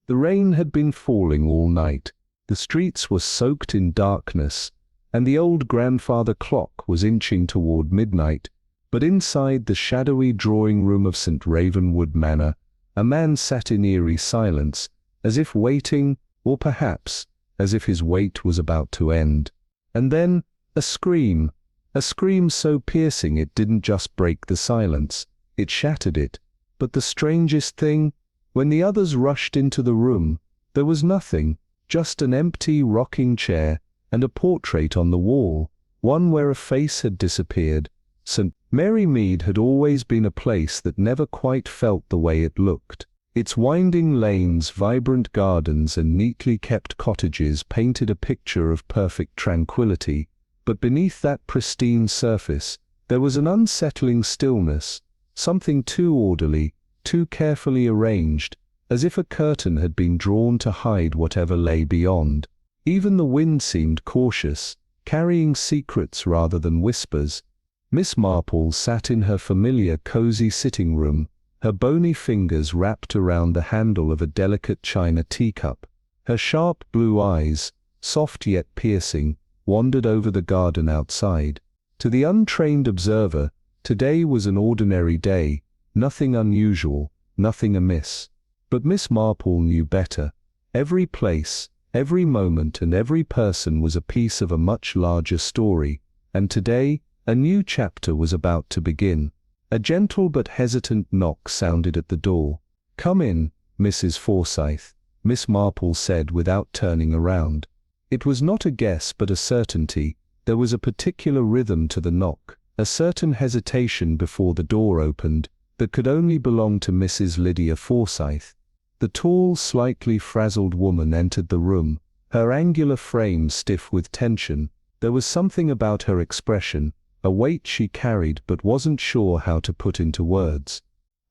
The rain had been falling all night, the streets were soaked in darkness, and the old grandfather clock was inching toward midnight, but inside the shadowy drawing-room of St. Ravenwood Manor, a man sat in eerie silence, as if waiting, or perhaps as if his wait was about to end. And then a scream so piercing it didn't just break the silence, it shattered it. But the strangest thing, when the others rushed into the room, there was nothing, just an empty rocking chair and a portrait on the wall, one where a face had disappeared. St. Mary Mead had always been a place that never quite felt the way it looked. Its winding lanes, vibrant gardens, and neatly kept cottages painted a picture of perfect tranquility, but beneath that pristine surface, there was an unsettling stillness, something too orderly, too carefully arranged, as if a curtain had been drawn to hide whatever lay beyond. Even the wind seemed cautious, carrying secrets rather than whispers. Miss Marple sat in her familiar cozy sitting room, her bony fingers wrapped around the handle of a delicate china teacup. Her sharp blue eyes, soft yet piercing, wandered over the garden outside. To the untrained observer, today was an ordinary day, nothing unusual, nothing amiss. But Miss Marple knew better. Every place, every moment, and every person was a piece of a much larger story, and today, a new chapter was about to begin. A gentle but hesitant knock sounded at the door. "Come in, Mrs. Forsyth," Miss Marple said without turning around. It was not a guess but a certainty. There was a particular rhythm to the knock, a certain hesitation before the door opened, that could only belong to Mrs. Lydia Forsyth. The tall, slightly frazzled woman entered the room, her angular frame stiff with tension. There was something about her expression, a weight she carried but wasn't sure how to put into words.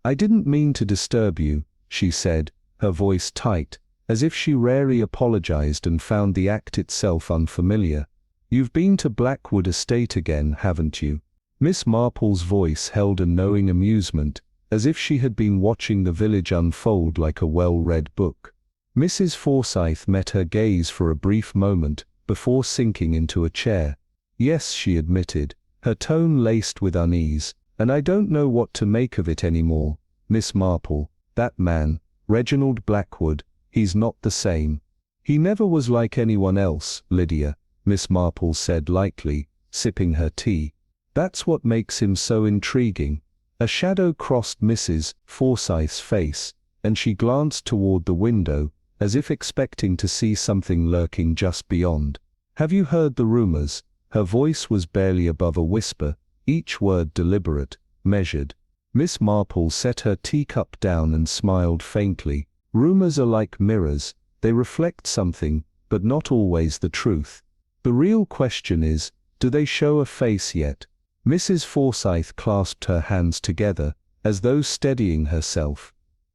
"I didn't mean to disturb you," she said, her voice tight, as if she rarely apologized and found the act itself unfamiliar. "You've been to Blackwood Estate again, haven't you?" Miss Marple's voice held a knowing amusement, as if she had been watching the village unfold like a well-read book. Mrs. Forsyth met her gaze for a brief moment, before sinking into a chair. "Yes," she admitted, her tone laced with unease, "and I don't know what to make of it anymore, Miss Marple. That man, Reginald Blackwood, he's not the same." "He never was like anyone else, Lydia," Miss Marple said lightly, sipping her tea. "That's what makes him so intriguing." A shadow crossed Mrs. Forsyth's face, and she glanced toward the window, as if expecting to see something lurking just beyond. "Have you heard the rumors?" Her voice was barely above a whisper, each word deliberate, measured. Miss Marple set her teacup down and smiled faintly. "Rumors are like mirrors, they reflect something, but not always the truth. The real question is, do they show a face yet?" Mrs. Forsyth clasped her hands together, as though steadying herself.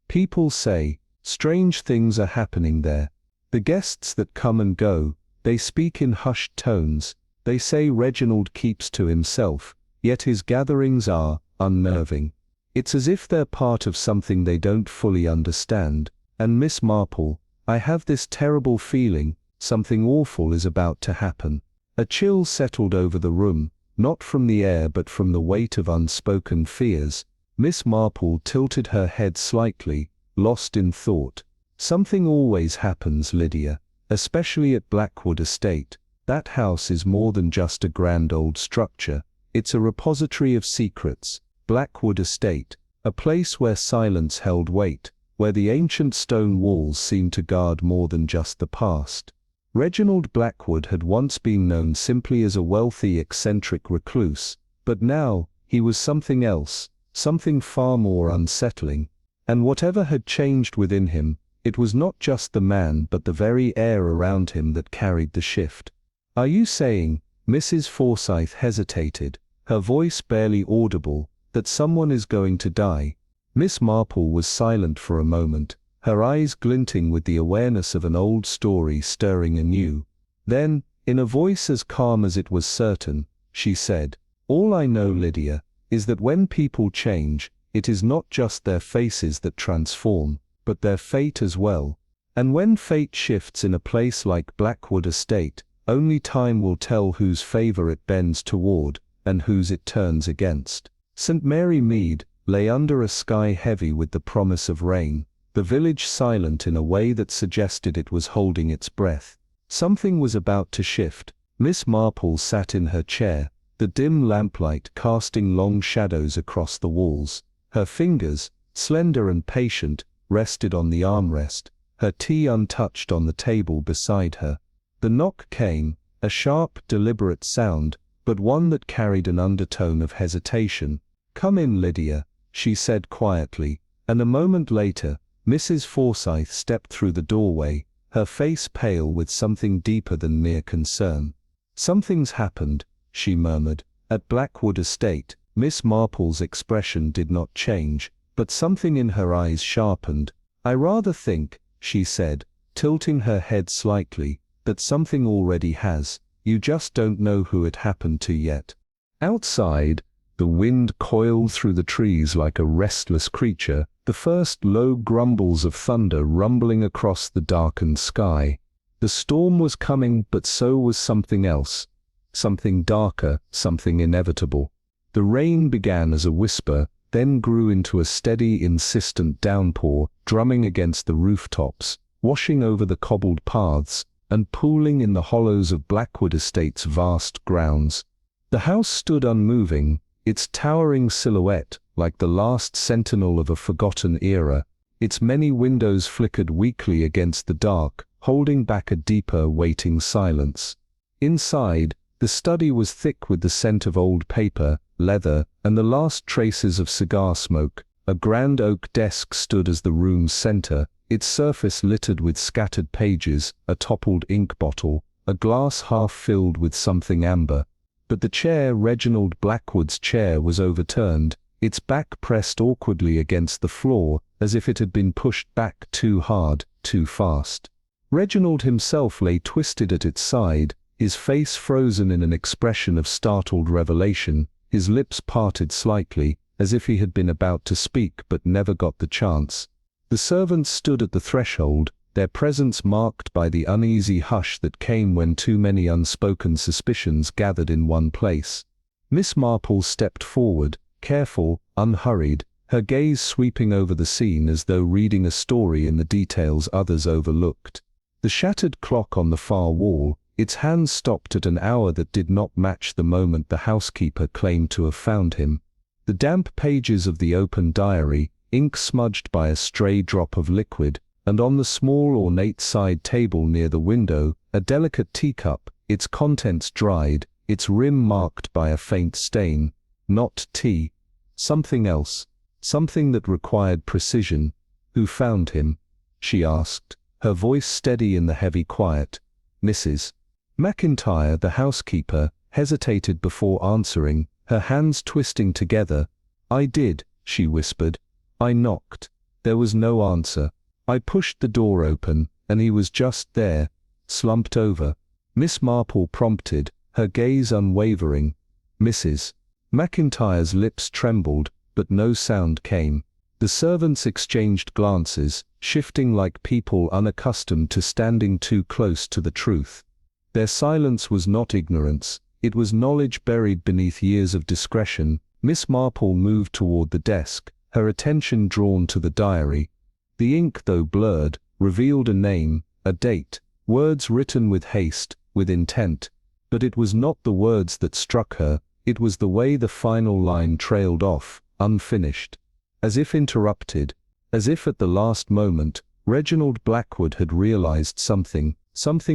"People say, strange things are happening there. The guests that come and go, they speak in hushed tones. They say Reginald keeps to himself, yet his gatherings are unnerving. It's as if they're part of something they don't fully understand. And Miss Marple, I have this terrible feeling, something awful is about to happen." A chill settled over the room, not from the air but from the weight of unspoken fears. Miss Marple tilted her head slightly, lost in thought. "Something always happens, Lydia, especially at Blackwood Estate. That house is more than just a grand old structure, it's a repository of secrets. Blackwood Estate, a place where silence held weight, where the ancient stone walls seemed to guard more than just the past. Reginald Blackwood had once been known simply as a wealthy, eccentric recluse, but now he was something else, something far more unsettling. And whatever had changed within him, it was not just the man but the very air around him that carried the shift. "Are you saying," Mrs. Forsyth hesitated, her voice barely audible, "that someone is going to die?" Miss Marple was silent for a moment, her eyes glinting with the awareness of an old story stirring anew. Then, in a voice as calm as it was certain, she said, "All I know, Lydia, is that when people change, it is not just their faces that transform, but their fate as well. And when fate shifts in a place like Blackwood Estate, only time will tell whose favor it bends toward, and whose it turns against. St. Mary Mead lay under a sky heavy with the promise of rain, the village silent in a way that suggested it was holding its breath. Something was about to shift. Miss Marple sat in her chair, the dim lamplight casting long shadows across the walls. Her fingers, slender and patient, rested on the armrest, her tea untouched on the table beside her. The knock came, a sharp, deliberate sound, but one that carried an undertone of hesitation. "Come in, Lydia," she said quietly, and a moment later, Mrs. Forsyth stepped through the doorway, her face pale with something deeper than mere concern. "Something's happened," she murmured. At Blackwood Estate, Miss Marple's expression did not change, but something in her eyes sharpened. "I rather think," she said, tilting her head slightly, "that something already has. You just don't know who it happened to yet." Outside, the wind coiled through the trees like a restless creature, the first low grumbles of thunder rumbling across the darkened sky. The storm was coming, but so was something else. Something darker, something inevitable. The rain began as a whisper, then grew into a steady, insistent downpour, drumming against the rooftops, washing over the cobbled paths, and pooling in the hollows of Blackwood Estate's vast grounds. The house stood unmoving, its towering silhouette like the last sentinel of a forgotten era. Its many windows flickered weakly against the dark, holding back a deeper, waiting silence. Inside, the study was thick with the scent of old paper, leather, and the last traces of cigar smoke. A grand oak desk stood as the room's center, its surface littered with scattered pages, a toppled ink bottle, a glass half filled with something amber. But the chair, Reginald Blackwood's chair, was overturned, its back pressed awkwardly against the floor, as if it had been pushed back too hard, too fast. Reginald himself lay twisted at its side, his face frozen in an expression of startled revelation, his lips parted slightly, as if he had been about to speak but never got the chance. The servants stood at the threshold, their presence marked by the uneasy hush that came when too many unspoken suspicions gathered in one place. Miss Marple stepped forward, careful, unhurried, her gaze sweeping over the scene as though reading a story in the details others overlooked. The shattered clock on the far wall, its hands stopped at an hour that did not match the moment the housekeeper claimed to have found him. The damp pages of the open diary, ink smudged by a stray drop of liquid, and on the small ornate side table near the window, a delicate teacup, its contents dried, its rim marked by a faint stain. Not tea. Something else. Something that required precision. "Who found him?" she asked, her voice steady in the heavy quiet. "Mrs. McIntyre," the housekeeper, hesitated before answering, her hands twisting together. "I did," she whispered. "I knocked. There was no answer. I pushed the door open, and he was just there, slumped over." Miss Marple prompted, her gaze unwavering. Mrs. McIntyre's lips trembled, but no sound came. The servants exchanged glances, shifting like people unaccustomed to standing too close to the truth. Their silence was not ignorance, it was knowledge buried beneath years of discretion. Miss Marple moved toward the desk, her attention drawn to the diary. The ink, though blurred, revealed a name, a date, words written with haste, with intent. But it was not the words that struck her, it was the way the final line trailed off, unfinished. As if interrupted, as if at the last moment, Reginald Blackwood had realized something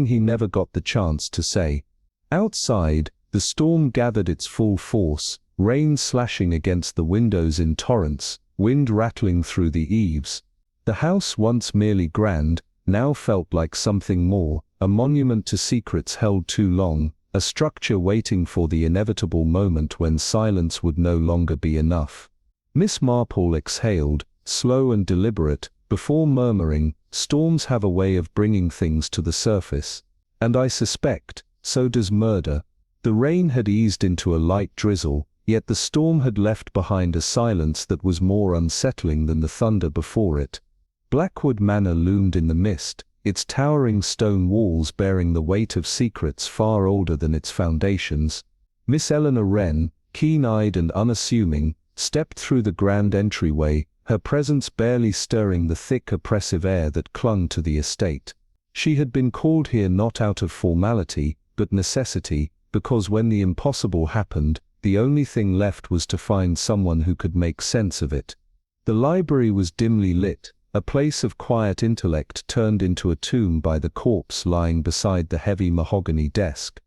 he never got the chance to say. Outside, the storm gathered its full force, rain slashing against the windows in torrents, wind rattling through the eaves. The house, once merely grand, now felt like something more, a monument to secrets held too long, a structure waiting for the inevitable moment when silence would no longer be enough. Miss Marple exhaled, slow and deliberate, before murmuring, "Storms have a way of bringing things to the surface. And I suspect, so does murder." The rain had eased into a light drizzle, yet the storm had left behind a silence that was more unsettling than the thunder before it. Blackwood Manor loomed in the mist, its towering stone walls bearing the weight of secrets far older than its foundations. Miss Eleanor Wren, keen-eyed and unassuming, stepped through the grand entryway, her presence barely stirring the thick oppressive air that clung to the estate. She had been called here not out of formality, but necessity, because when the impossible happened, the only thing left was to find someone who could make sense of it. The library was dimly lit, a place of quiet intellect turned into a tomb by the corpse lying beside the heavy mahogany desk.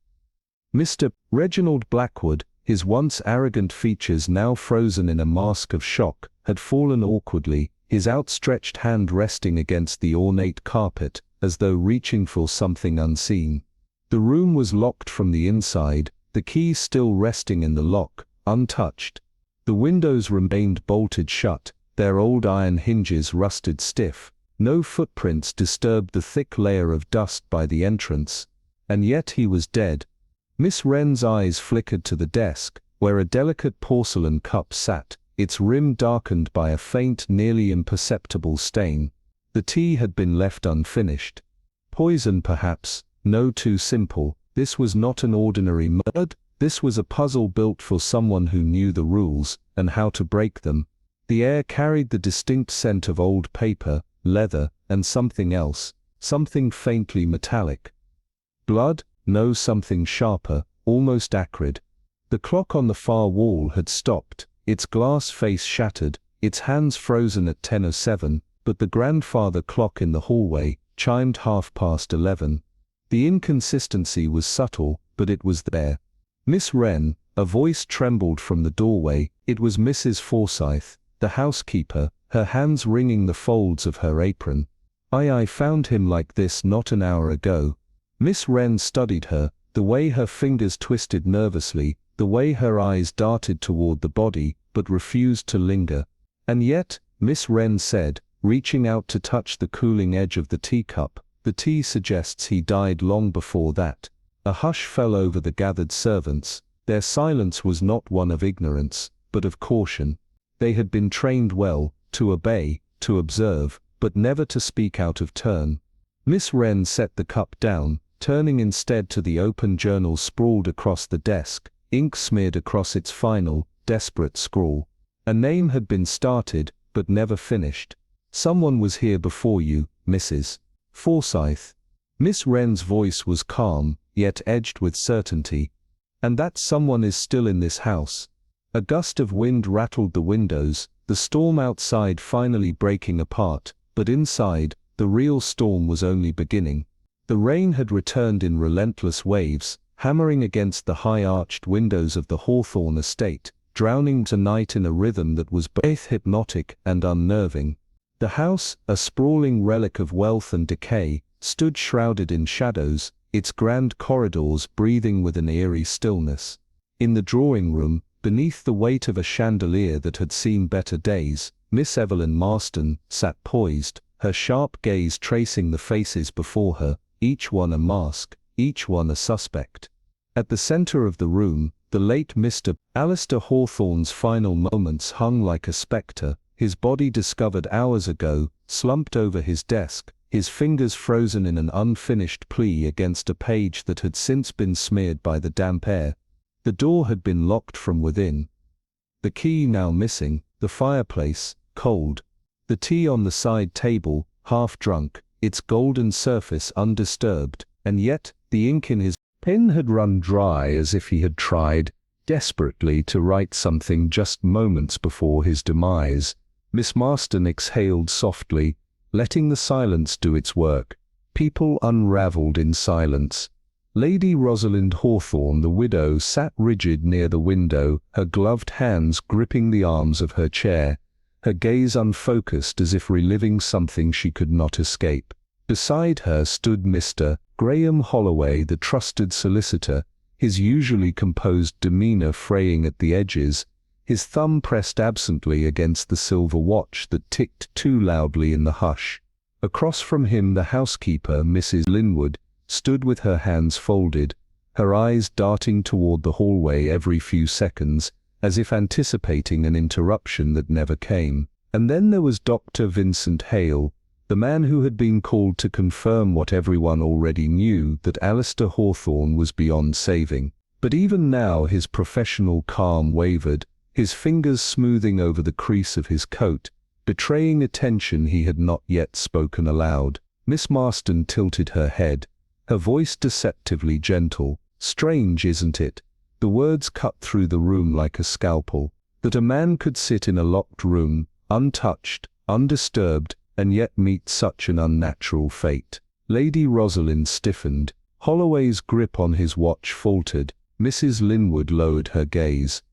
Mr. Reginald Blackwood, his once arrogant features now frozen in a mask of shock, had fallen awkwardly, his outstretched hand resting against the ornate carpet, as though reaching for something unseen. The room was locked from the inside, the key still resting in the lock, untouched. The windows remained bolted shut, their old iron hinges rusted stiff. No footprints disturbed the thick layer of dust by the entrance. And yet he was dead. Miss Wren's eyes flickered to the desk, where a delicate porcelain cup sat, its rim darkened by a faint, nearly imperceptible stain. The tea had been left unfinished. Poison perhaps, no too simple. This was not an ordinary murder. This was a puzzle built for someone who knew the rules, and how to break them. The air carried the distinct scent of old paper, leather, and something else, something faintly metallic. Blood? No, something sharper, almost acrid. The clock on the far wall had stopped, its glass face shattered, its hands frozen at 10:07, but the grandfather clock in the hallway chimed 11:30. The inconsistency was subtle, but it was there. Miss Wren, a voice trembled from the doorway. It was Mrs. Forsyth, the housekeeper, her hands wringing the folds of her apron. I found him like this not an hour ago. Miss Wren studied her, the way her fingers twisted nervously, the way her eyes darted toward the body, but refused to linger. And yet, Miss Wren said, reaching out to touch the cooling edge of the teacup, the tea suggests he died long before that. A hush fell over the gathered servants. Their silence was not one of ignorance, but of caution. They had been trained well, to obey, to observe, but never to speak out of turn. Miss Wren set the cup down, turning instead to the open journal sprawled across the desk, ink smeared across its final, desperate scrawl. A name had been started, but never finished. Someone was here before you, Mrs. Forsyth. Miss Wren's voice was calm, yet edged with certainty. And that someone is still in this house. A gust of wind rattled the windows, the storm outside finally breaking apart, but inside, the real storm was only beginning. The rain had returned in relentless waves, hammering against the high-arched windows of the Hawthorne estate, drowning tonight in a rhythm that was both hypnotic and unnerving. The house, a sprawling relic of wealth and decay, stood shrouded in shadows, its grand corridors breathing with an eerie stillness. In the drawing-room, beneath the weight of a chandelier that had seen better days, Miss Evelyn Marston sat poised, her sharp gaze tracing the faces before her, each one a mask, each one a suspect. At the center of the room, the late Mr. Alistair Hawthorne's final moments hung like a spectre, his body discovered hours ago, slumped over his desk, his fingers frozen in an unfinished plea against a page that had since been smeared by the damp air. The door had been locked from within. The key now missing, the fireplace, cold. The tea on the side table, half drunk, its golden surface undisturbed, and yet, the ink in his pen had run dry as if he had tried, desperately, to write something just moments before his demise. Miss Marston exhaled softly, letting the silence do its work. People unravelled in silence. Lady Rosalind Hawthorne, the widow, sat rigid near the window, her gloved hands gripping the arms of her chair, her gaze unfocused as if reliving something she could not escape. Beside her stood Mr. Graham Holloway, the trusted solicitor, his usually composed demeanour fraying at the edges, his thumb pressed absently against the silver watch that ticked too loudly in the hush. Across from him the housekeeper, Mrs. Linwood, stood with her hands folded, her eyes darting toward the hallway every few seconds, as if anticipating an interruption that never came. And then there was Dr. Vincent Hale, The man who had been called to confirm what everyone already knew, that Alistair Hawthorne was beyond saving. But even now his professional calm wavered, his fingers smoothing over the crease of his coat, betraying a tension he had not yet spoken aloud. Miss Marston tilted her head, her voice deceptively gentle. "Strange, isn't it? The words cut through the room like a scalpel. That a man could sit in a locked room, untouched, undisturbed, and yet meet such an unnatural fate." Lady Rosalind stiffened. Holloway's grip on his watch faltered. Mrs. Linwood lowered her gaze.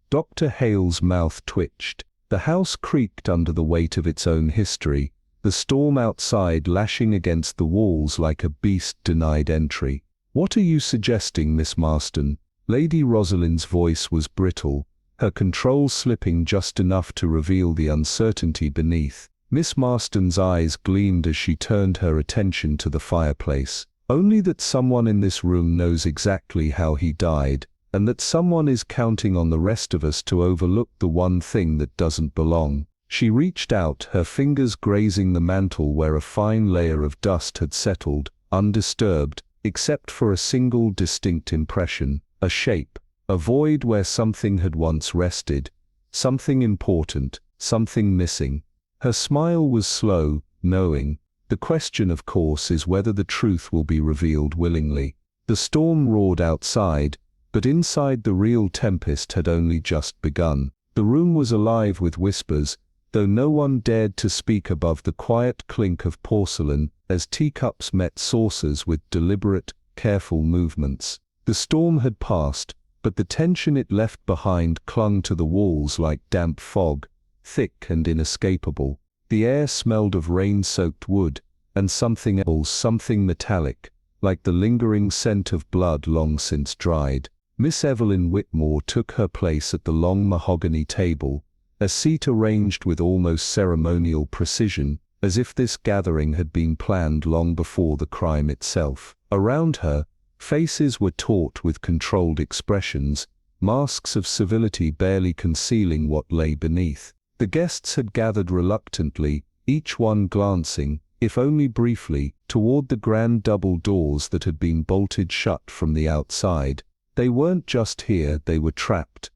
Dr. Hale's mouth twitched. The house creaked under the weight of its own history, the storm outside lashing against the walls like a beast denied entry. "What are you suggesting, Miss Marston?" Lady Rosalind's voice was brittle, her control slipping just enough to reveal the uncertainty beneath. Miss Marston's eyes gleamed as she turned her attention to the fireplace. "Only that someone in this room knows exactly how he died, and that someone is counting on the rest of us to overlook the one thing that doesn't belong." She reached out, her fingers grazing the mantel where a fine layer of dust had settled, undisturbed, except for a single distinct impression, a shape, a void where something had once rested, something important, something missing. Her smile was slow, knowing. The question, of course, is whether the truth will be revealed willingly. The storm roared outside, but inside the real tempest had only just begun. The room was alive with whispers, though no one dared to speak above the quiet clink of porcelain as teacups met saucers with deliberate, careful movements. The storm had passed, but the tension it left behind clung to the walls like damp fog, thick and inescapable. The air smelled of rain-soaked wood, and something else, something metallic, like the lingering scent of blood long since dried. Miss Evelyn Whitmore took her place at the long mahogany table, a seat arranged with almost ceremonial precision, as if this gathering had been planned long before the crime itself. Around her, faces were taut with controlled expressions, masks of civility barely concealing what lay beneath. The guests had gathered reluctantly, each one glancing, if only briefly, toward the grand double doors that had been bolted shut from the outside. They weren't just here, they were trapped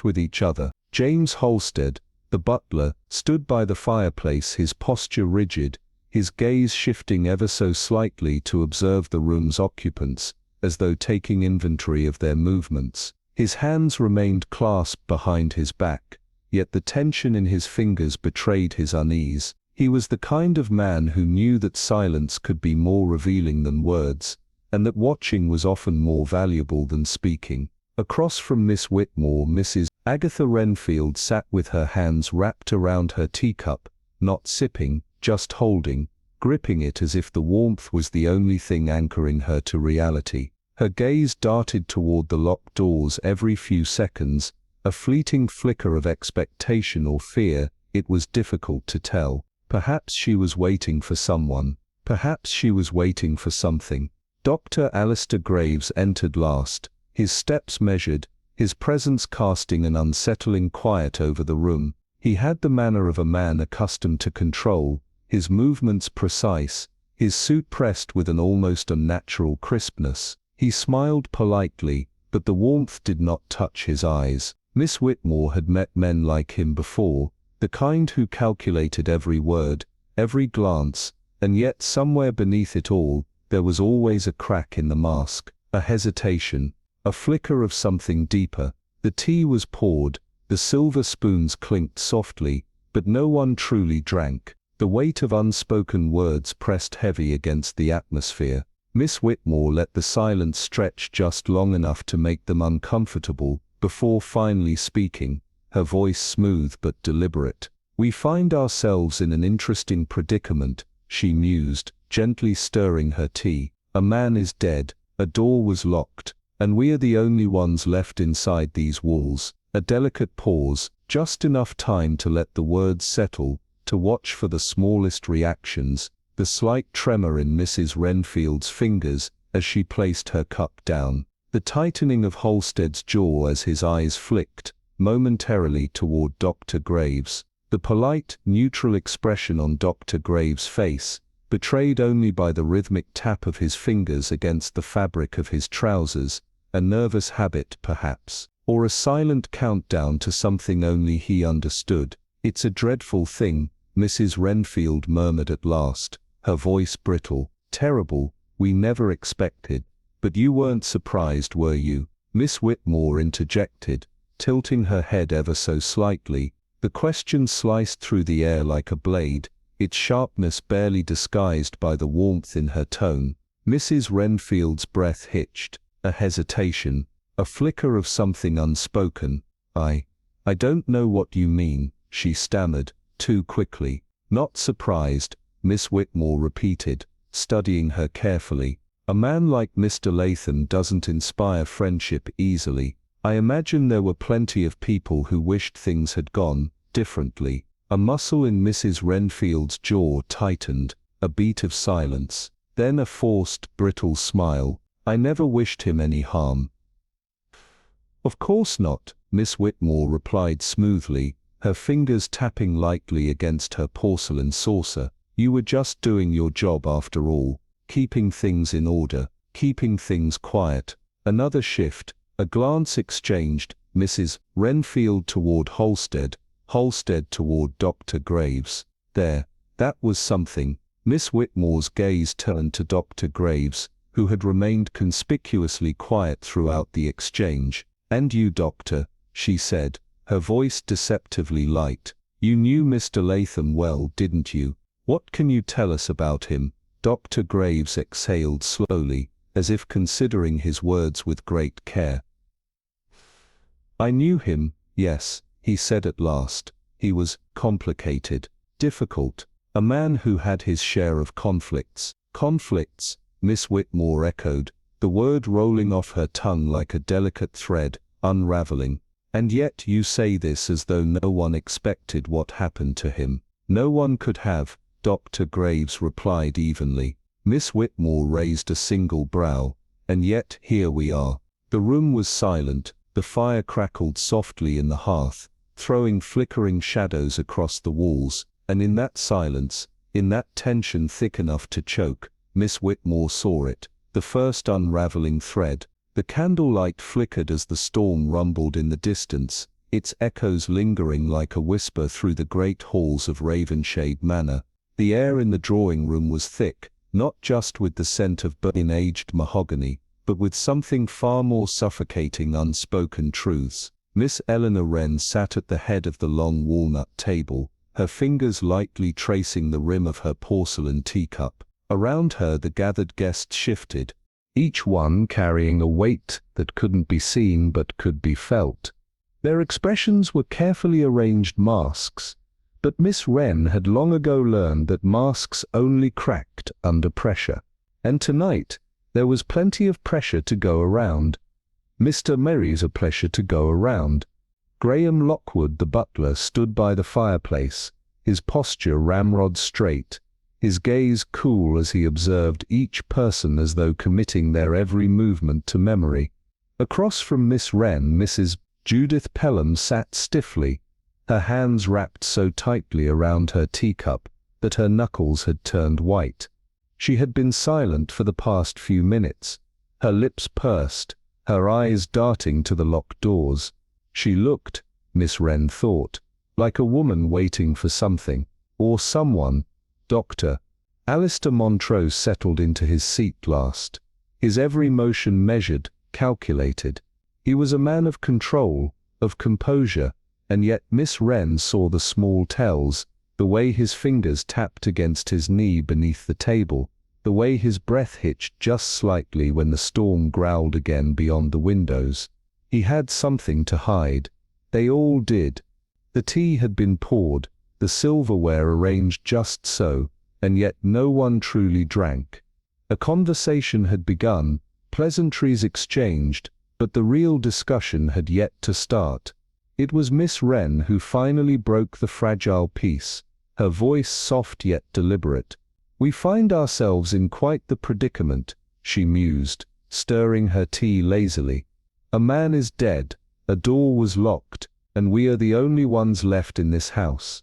with each other. James Halstead, the butler, stood by the fireplace, his posture rigid, his gaze shifting ever so slightly to observe the room's occupants, as though taking inventory of their movements. His hands remained clasped behind his back, yet the tension in his fingers betrayed his unease. He was the kind of man who knew that silence could be more revealing than words, and that watching was often more valuable than speaking. Across from Miss Whitmore, Mrs. Agatha Renfield sat with her hands wrapped around her teacup, not sipping, just holding, gripping it as if the warmth was the only thing anchoring her to reality. Her gaze darted toward the locked doors every few seconds, a fleeting flicker of expectation or fear, it was difficult to tell. Perhaps she was waiting for someone. Perhaps she was waiting for something. Dr. Alistair Graves entered last, his steps measured, his presence casting an unsettling quiet over the room. He had the manner of a man accustomed to control, his movements precise, his suit pressed with an almost unnatural crispness. He smiled politely, but the warmth did not touch his eyes. Miss Whitmore had met men like him before, the kind who calculated every word, every glance, and yet somewhere beneath it all, there was always a crack in the mask, a hesitation, a flicker of something deeper. The tea was poured, the silver spoons clinked softly, but no one truly drank. The weight of unspoken words pressed heavy against the atmosphere. Miss Whitmore let the silence stretch just long enough to make them uncomfortable, before finally speaking, her voice smooth but deliberate. "We find ourselves in an interesting predicament," she mused, gently stirring her tea. "A man is dead, a door was locked, and we are the only ones left inside these walls." A delicate pause, just enough time to let the words settle, to watch for the smallest reactions, the slight tremor in Mrs. Renfield's fingers as she placed her cup down, the tightening of Halstead's jaw as his eyes flicked, momentarily toward Dr. Graves. The polite, neutral expression on Dr. Graves' face, betrayed only by the rhythmic tap of his fingers against the fabric of his trousers, a nervous habit perhaps, or a silent countdown to something only he understood. "It's a dreadful thing," Mrs. Renfield murmured at last, her voice brittle. "Terrible, we never expected. But you weren't surprised, were you?" Miss Whitmore interjected, tilting her head ever so slightly. The question sliced through the air like a blade, its sharpness barely disguised by the warmth in her tone. Mrs. Renfield's breath hitched, a hesitation, a flicker of something unspoken. I don't know what you mean," she stammered, too quickly. "Not surprised," Miss Whitmore repeated, studying her carefully. "A man like Mr. Latham doesn't inspire friendship easily. I imagine there were plenty of people who wished things had gone differently." A muscle in Mrs. Renfield's jaw tightened, a beat of silence, then a forced, brittle smile. "I never wished him any harm." "Of course not," Miss Whitmore replied smoothly, her fingers tapping lightly against her porcelain saucer. "You were just doing your job after all, keeping things in order, keeping things quiet." Another shift, a glance exchanged, Mrs. Renfield toward Halstead, Halstead toward Dr. Graves. That was something. Miss Whitmore's gaze turned to Dr. Graves, who had remained conspicuously quiet throughout the exchange. "And you, Doctor," she said, her voice deceptively light. "You knew Mr. Latham well, didn't you? What can you tell us about him?" Dr. Graves exhaled slowly, as if considering his words with great care. "I knew him, yes," he said at last. "He was complicated, difficult, a man who had his share of conflicts." "Conflicts," Miss Whitmore echoed, the word rolling off her tongue like a delicate thread, unraveling. "And yet you say this as though no one expected what happened to him." "No one could have," Dr. Graves replied evenly. Miss Whitmore raised a single brow. "And yet here we are." The room was silent. The fire crackled softly in the hearth, throwing flickering shadows across the walls, and in that silence, in that tension thick enough to choke, Miss Whitmore saw it, the first unraveling thread. The candlelight flickered as the storm rumbled in the distance, its echoes lingering like a whisper through the great halls of Ravenshade Manor. The air in the drawing room was thick, not just with the scent of burnt-aged mahogany, but with something far more suffocating unspoken truths. Miss Eleanor Wren sat at the head of the long walnut table, her fingers lightly tracing the rim of her porcelain teacup. Around her the gathered guests shifted, each one carrying a weight that couldn't be seen but could be felt. Their expressions were carefully arranged masks, but Miss Wren had long ago learned that masks only cracked under pressure. And tonight, there was plenty of pressure to go around. Mr. Merry's a pleasure to go around. Graham Lockwood, the butler, stood by the fireplace, his posture ramrod straight, his gaze cool as he observed each person as though committing their every movement to memory. Across from Miss Wren, Mrs. Judith Pelham sat stiffly, her hands wrapped so tightly around her teacup that her knuckles had turned white. She had been silent for the past few minutes, her lips pursed, her eyes darting to the locked doors. She looked, Miss Wren thought, like a woman waiting for something, or someone. Dr. Alistair Montrose settled into his seat last, his every motion measured, calculated. He was a man of control, of composure, and yet Miss Wren saw the small tells, the way his fingers tapped against his knee beneath the table, the way his breath hitched just slightly when the storm growled again beyond the windows. He had something to hide. They all did. The tea had been poured, the silverware arranged just so, and yet no one truly drank. A conversation had begun, pleasantries exchanged, but the real discussion had yet to start. It was Miss Wren who finally broke the fragile peace, her voice soft yet deliberate. "We find ourselves in quite the predicament," she mused, stirring her tea lazily. "A man is dead, a door was locked, and we are the only ones left in this house.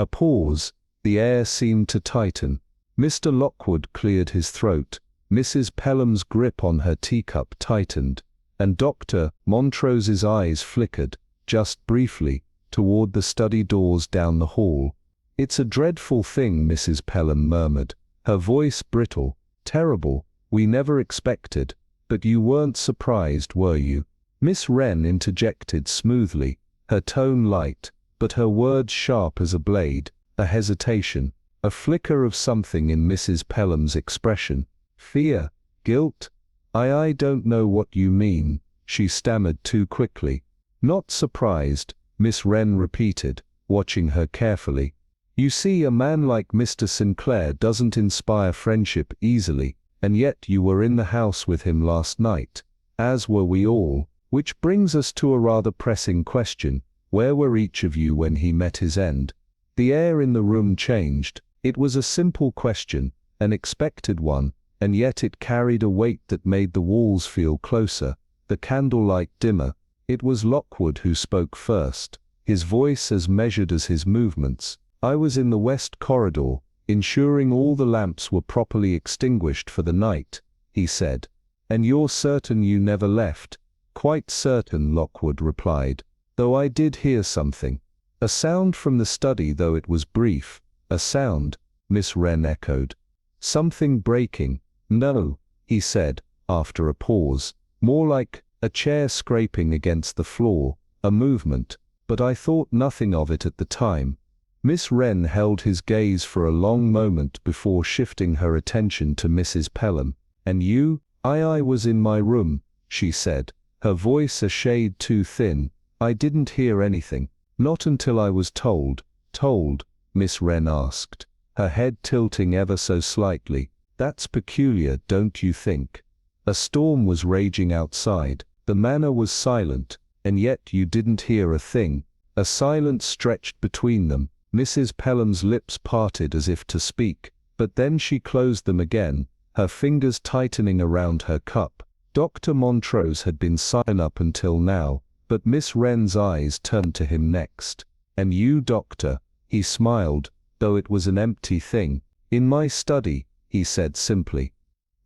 A pause. The air seemed to tighten. Mr. Lockwood cleared his throat. Mrs. Pelham's grip on her teacup tightened, and Dr. Montrose's eyes flickered, just briefly, toward the study doors down the hall. "It's a dreadful thing," Mrs. Pelham murmured, her voice brittle. "Terrible. We never expected. But you weren't surprised, were you?" Miss Wren interjected smoothly, her tone light, but her words sharp as a blade. A hesitation, a flicker of something in Mrs. Pelham's expression. "Fear? Guilt? I don't know what you mean," she stammered too quickly. "Not surprised," Miss Wren repeated, watching her carefully. "You see, a man like Mr. Sinclair doesn't inspire friendship easily, and yet you were in the house with him last night, as were we all, which brings us to a rather pressing question. Where were each of you when he met his end?" The air in the room changed. It was a simple question, an expected one, and yet it carried a weight that made the walls feel closer, the candlelight dimmer. It was Lockwood who spoke first, his voice as measured as his movements. "I was in the west corridor, ensuring all the lamps were properly extinguished for the night," he said. "And you're certain you never left?" "Quite certain," Lockwood replied, "though I did hear something. A sound from the study, though it was brief." "A sound?" Miss Wren echoed. "Something breaking." "No," he said, after a pause, "more like a chair scraping against the floor, a movement, but I thought nothing of it at the time." Miss Wren held his gaze for a long moment before shifting her attention to Mrs. Pelham. "And you?" I was in my room," she said, her voice a shade too thin. "I didn't hear anything." "Not until I was told." "Told?" Miss Wren asked, her head tilting ever so slightly. "That's peculiar, don't you think? A storm was raging outside, the manor was silent, and yet you didn't hear a thing." A silence stretched between them. Mrs. Pelham's lips parted as if to speak, but then she closed them again, her fingers tightening around her cup. Dr. Montrose had been silent up until now, but Miss Wren's eyes turned to him next. "And you, Doctor?" He smiled, though it was an empty thing. "In my study," he said simply.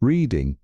"Reading."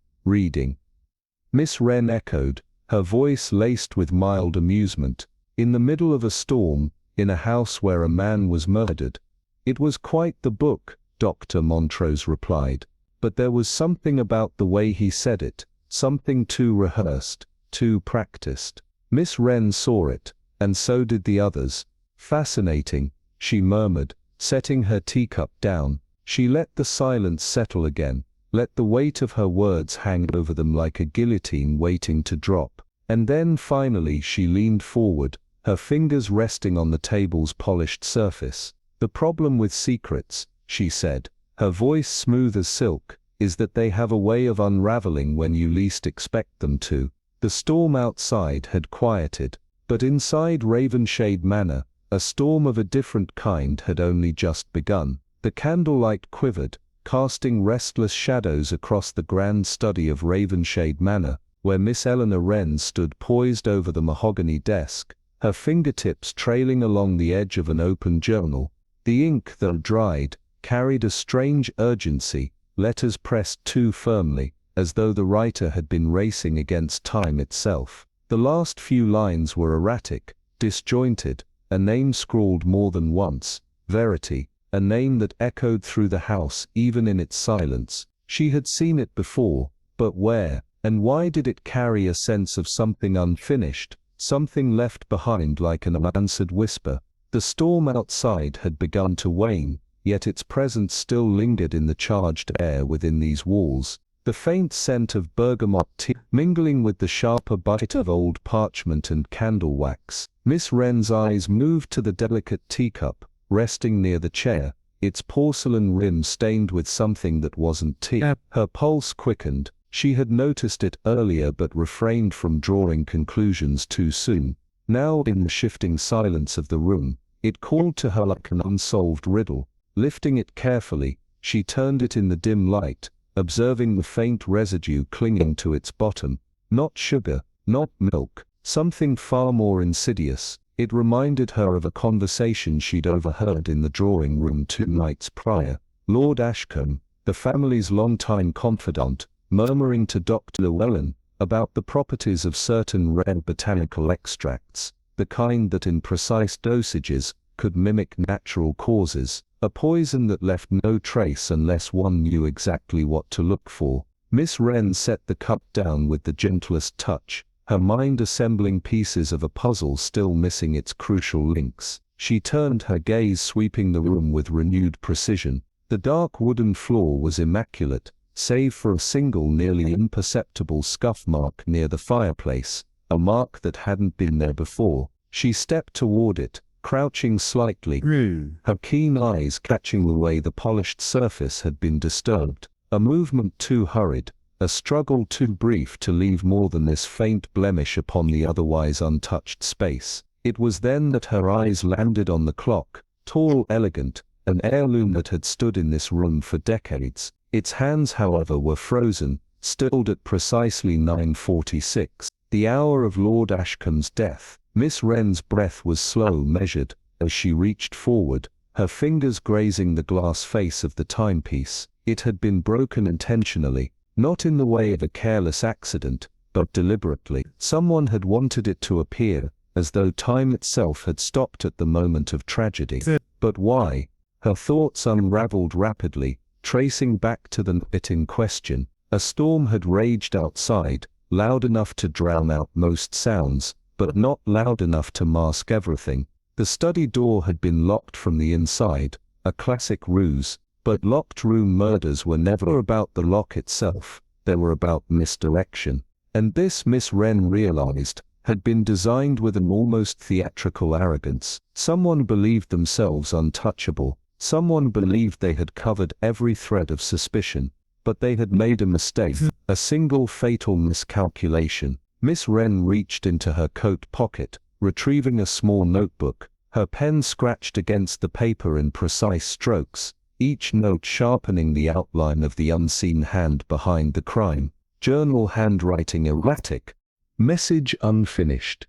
Miss Wren echoed, her voice laced with mild amusement. "In the middle of a storm, in a house where a man was murdered." "It was quite the book," Dr. Montrose replied, "but there was something about the way he said it, something too rehearsed, too practiced." Miss Wren saw it, and so did the others. "Fascinating," she murmured, setting her teacup down. She let the silence settle again, let the weight of her words hang over them like a guillotine waiting to drop. And then finally she leaned forward, her fingers resting on the table's polished surface. "The problem with secrets," she said, her voice smooth as silk, "is that they have a way of unraveling when you least expect them to." The storm outside had quieted, but inside Ravenshade Manor, a storm of a different kind had only just begun. The candlelight quivered, casting restless shadows across the grand study of Ravenshade Manor, where Miss Eleanor Wren stood poised over the mahogany desk, her fingertips trailing along the edge of an open journal. The ink, though dried, carried a strange urgency, letters pressed too firmly, as though the writer had been racing against time itself. The last few lines were erratic, disjointed, a name scrawled more than once, Verity, a name that echoed through the house even in its silence. She had seen it before, but where, and why did it carry a sense of something unfinished, something left behind like an unanswered whisper? The storm outside had begun to wane, yet its presence still lingered in the charged air within these walls. The faint scent of bergamot tea mingling with the sharper bite of old parchment and candle wax. Miss Wren's eyes moved to the delicate teacup, resting near the chair, its porcelain rim stained with something that wasn't tea. Her pulse quickened. She had noticed it earlier but refrained from drawing conclusions too soon. Now, in the shifting silence of the room, it called to her like an unsolved riddle. Lifting it carefully, she turned it in the dim light, observing the faint residue clinging to its bottom. Not sugar, not milk, something far more insidious. It reminded her of a conversation she'd overheard in the drawing room 2 nights prior. Lord Ashcombe, the family's longtime confidant, murmuring to Dr. Llewellyn about the properties of certain rare botanical extracts, the kind that in precise dosages could mimic natural causes, a poison that left no trace unless one knew exactly what to look for. Miss Wren set the cup down with the gentlest touch, her mind assembling pieces of a puzzle still missing its crucial links. She turned her gaze, sweeping the room with renewed precision. The dark wooden floor was immaculate, save for a single nearly imperceptible scuff mark near the fireplace, a mark that hadn't been there before. She stepped toward it, crouching slightly, her keen eyes catching the way the polished surface had been disturbed. A movement too hurried, a struggle too brief to leave more than this faint blemish upon the otherwise untouched space. It was then that her eyes landed on the clock, tall, elegant, an heirloom that had stood in this room for decades. Its hands, however, were frozen, stilled at precisely 9:46, the hour of Lord Ashcombe's death. Miss Wren's breath was slow, measured, as she reached forward, her fingers grazing the glass face of the timepiece. It had been broken intentionally, not in the way of a careless accident, but deliberately. Someone had wanted it to appear as though time itself had stopped at the moment of tragedy. But why? Her thoughts unraveled rapidly, tracing back to the night in question. A storm had raged outside, loud enough to drown out most sounds, but not loud enough to mask everything. The study door had been locked from the inside, a classic ruse, but locked room murders were never about the lock itself, they were about misdirection. And this, Miss Wren realized, had been designed with an almost theatrical arrogance. Someone believed themselves untouchable, someone believed they had covered every thread of suspicion, but they had made a mistake, a single fatal miscalculation. Miss Wren reached into her coat pocket, retrieving a small notebook. Her pen scratched against the paper in precise strokes, each note sharpening the outline of the unseen hand behind the crime. Journal handwriting erratic. Message unfinished.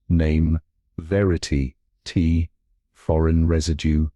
Name, Verity, T, foreign residue,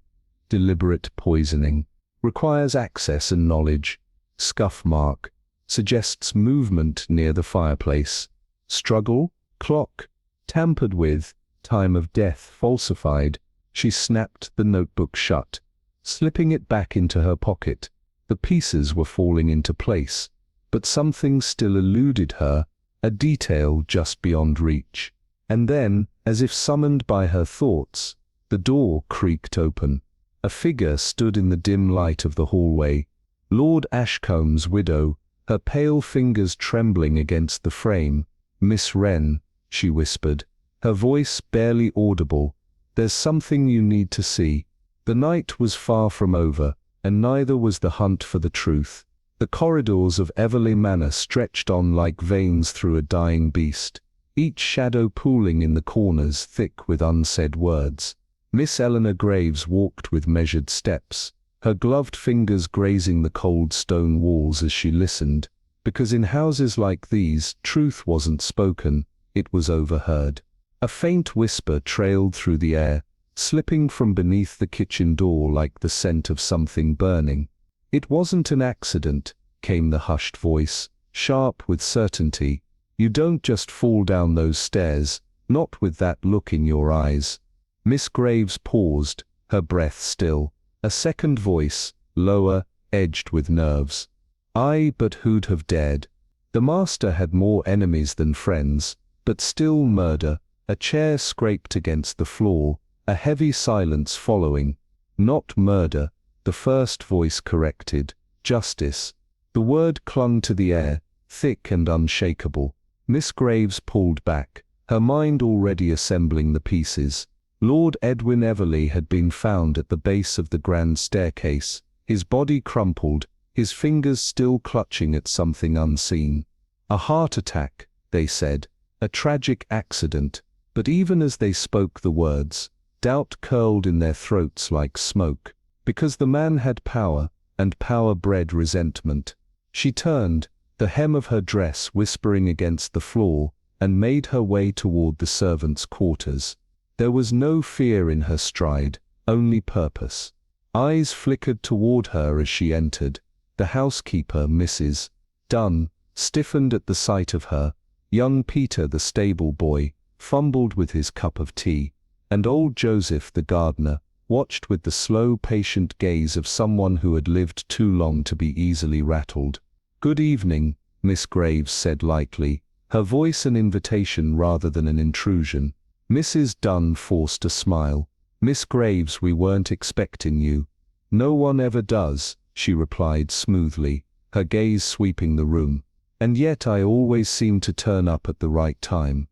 deliberate poisoning, requires access and knowledge, scuff mark, suggests movement near the fireplace, struggle, clock, tampered with, time of death falsified. She snapped the notebook shut, slipping it back into her pocket. The pieces were falling into place, but something still eluded her, a detail just beyond reach. And then, as if summoned by her thoughts, the door creaked open. A figure stood in the dim light of the hallway, Lord Ashcombe's widow, her pale fingers trembling against the frame. "Miss Wren," she whispered, her voice barely audible, "there's something you need to see." The night was far from over, and neither was the hunt for the truth. The corridors of Everleigh Manor stretched on like veins through a dying beast, each shadow pooling in the corners thick with unsaid words. Miss Eleanor Graves walked with measured steps, her gloved fingers grazing the cold stone walls as she listened, because in houses like these, truth wasn't spoken, it was overheard. A faint whisper trailed through the air, slipping from beneath the kitchen door like the scent of something burning. "It wasn't an accident," came the hushed voice, sharp with certainty. "You don't just fall down those stairs, not with that look in your eyes." Miss Graves paused, her breath still. A second voice, lower, edged with nerves. "Aye, but who'd have dared?" The master had more enemies than friends, but still murder. A chair scraped against the floor, a heavy silence following. "Not murder," the first voice corrected. "Justice." The word clung to the air, thick and unshakable. Miss Graves pulled back, her mind already assembling the pieces. Lord Edwin Everleigh had been found at the base of the grand staircase, his body crumpled, his fingers still clutching at something unseen. A heart attack, they said, a tragic accident, but even as they spoke the words, doubt curled in their throats like smoke, because the man had power, and power bred resentment. She turned, the hem of her dress whispering against the floor, and made her way toward the servants' quarters. There was no fear in her stride, only purpose. Eyes flickered toward her as she entered. The housekeeper, Mrs. Dunn, stiffened at the sight of her. Young Peter, the stable boy, fumbled with his cup of tea, and old Joseph, the gardener, watched with the slow, patient gaze of someone who had lived too long to be easily rattled. "Good evening," Miss Graves said lightly, her voice an invitation rather than an intrusion. Mrs. Dunn forced a smile. "Miss Graves, we weren't expecting you." "No one ever does," she replied smoothly, her gaze sweeping the room. "And yet I always seem to turn up at the right time."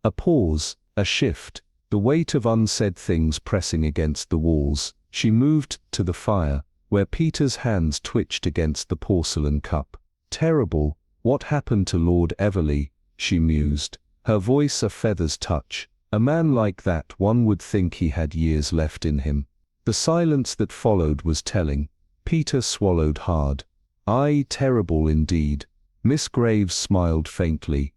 A pause, a shift, the weight of unsaid things pressing against the walls. She moved to the fire, where Peter's hands twitched against the porcelain cup. "Terrible, what happened to Lord Everley?" she mused, her voice a feather's touch. "A man like that, one would think he had years left in him." The silence that followed was telling. Peter swallowed hard. "Aye, terrible indeed." Miss Graves smiled faintly.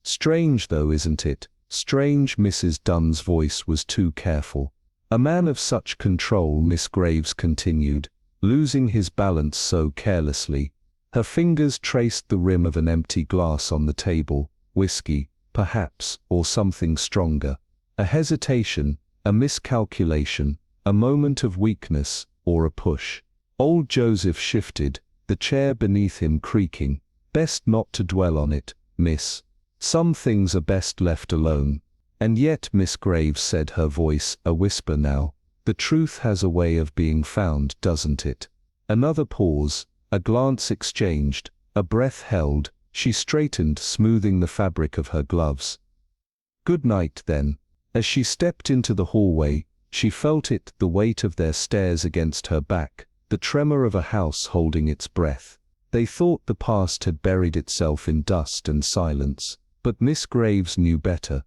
"Strange though, isn't it? Strange." Mrs. Dunn's voice was too careful. "A man of such control," Miss Graves continued, losing his balance so carelessly. Her fingers traced the rim of an empty glass on the table. Whiskey, perhaps, or something stronger. A hesitation, a miscalculation, a moment of weakness, or a push. Old Joseph shifted, the chair beneath him creaking. "Best not to dwell on it, miss. Some things are best left alone." "And yet," Miss Graves said, her voice a whisper now, "the truth has a way of being found, doesn't it?" Another pause, a glance exchanged, a breath held. She straightened, smoothing the fabric of her gloves. "Good night, then." As she stepped into the hallway, she felt it, the weight of their stairs against her back, the tremor of a house holding its breath. They thought the past had buried itself in dust and silence, but Miss Graves knew better.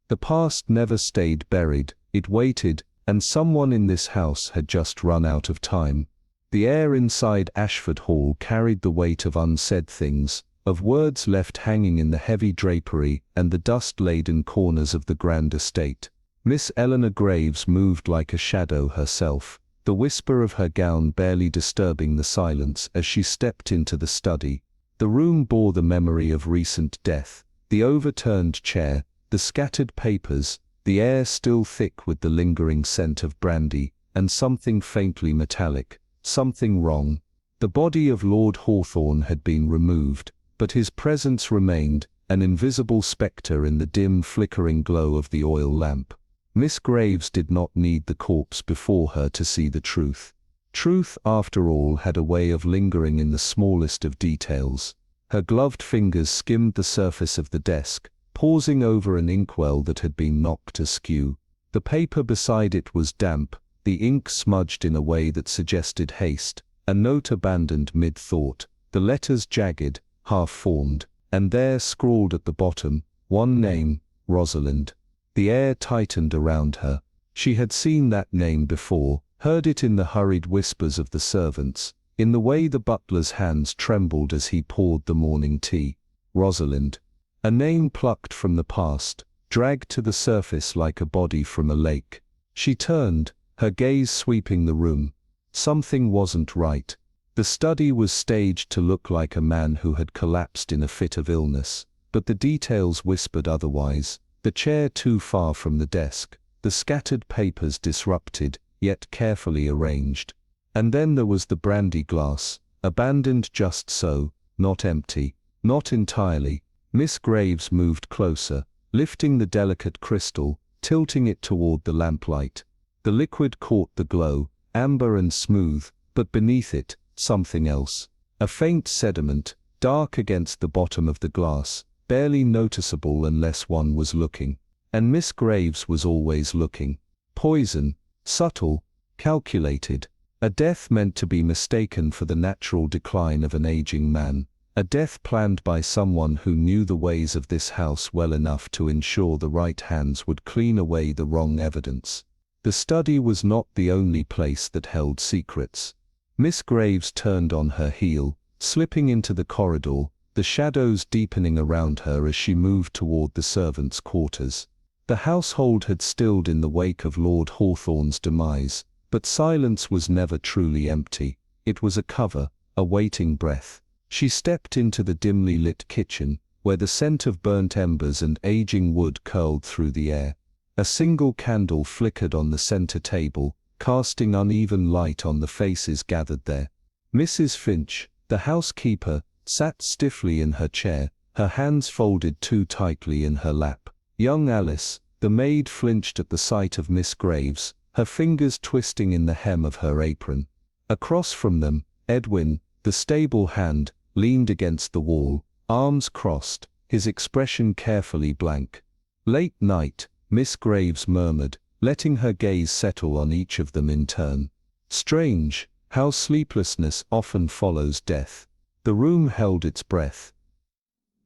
The past never stayed buried, it waited, and someone in this house had just run out of time. The air inside Ashford Hall carried the weight of unsaid things, of words left hanging in the heavy drapery and the dust-laden corners of the grand estate. Miss Eleanor Graves moved like a shadow herself, the whisper of her gown barely disturbing the silence as she stepped into the study. The room bore the memory of recent death, the overturned chair, the scattered papers, the air still thick with the lingering scent of brandy, and something faintly metallic, something wrong. The body of Lord Hawthorne had been removed, but his presence remained, an invisible spectre in the dim flickering glow of the oil lamp. Miss Graves did not need the corpse before her to see the truth. Truth, after all, had a way of lingering in the smallest of details. Her gloved fingers skimmed the surface of the desk, pausing over an inkwell that had been knocked askew. The paper beside it was damp, the ink smudged in a way that suggested haste, a note abandoned mid-thought, the letters jagged, half-formed, and there, scrawled at the bottom, one name, Rosalind. The air tightened around her. She had seen that name before, heard it in the hurried whispers of the servants, in the way the butler's hands trembled as he poured the morning tea. Rosalind. A name plucked from the past, dragged to the surface like a body from a lake. She turned, her gaze sweeping the room. Something wasn't right. The study was staged to look like a man who had collapsed in a fit of illness, but the details whispered otherwise. The chair too far from the desk, the scattered papers disrupted, yet carefully arranged. And then there was the brandy glass, abandoned just so, not empty, not entirely. Miss Graves moved closer, lifting the delicate crystal, tilting it toward the lamplight. The liquid caught the glow, amber and smooth, but beneath it, something else. A faint sediment, dark against the bottom of the glass, barely noticeable unless one was looking. And Miss Graves was always looking. Poison, subtle, calculated. A death meant to be mistaken for the natural decline of an aging man. A death planned by someone who knew the ways of this house well enough to ensure the right hands would clean away the wrong evidence. The study was not the only place that held secrets. Miss Graves turned on her heel, slipping into the corridor, the shadows deepening around her as she moved toward the servants' quarters. The household had stilled in the wake of Lord Hawthorne's demise, but silence was never truly empty. It was a cover, a waiting breath. She stepped into the dimly lit kitchen, where the scent of burnt embers and aging wood curled through the air. A single candle flickered on the center table, casting uneven light on the faces gathered there. Mrs. Finch, the housekeeper, sat stiffly in her chair, her hands folded too tightly in her lap. Young Alice, the maid, flinched at the sight of Miss Graves, her fingers twisting in the hem of her apron. Across from them, Edwin, the stable hand, leaned against the wall, arms crossed, his expression carefully blank. "Late night," Miss Graves murmured, letting her gaze settle on each of them in turn. "Strange, how sleeplessness often follows death." The room held its breath.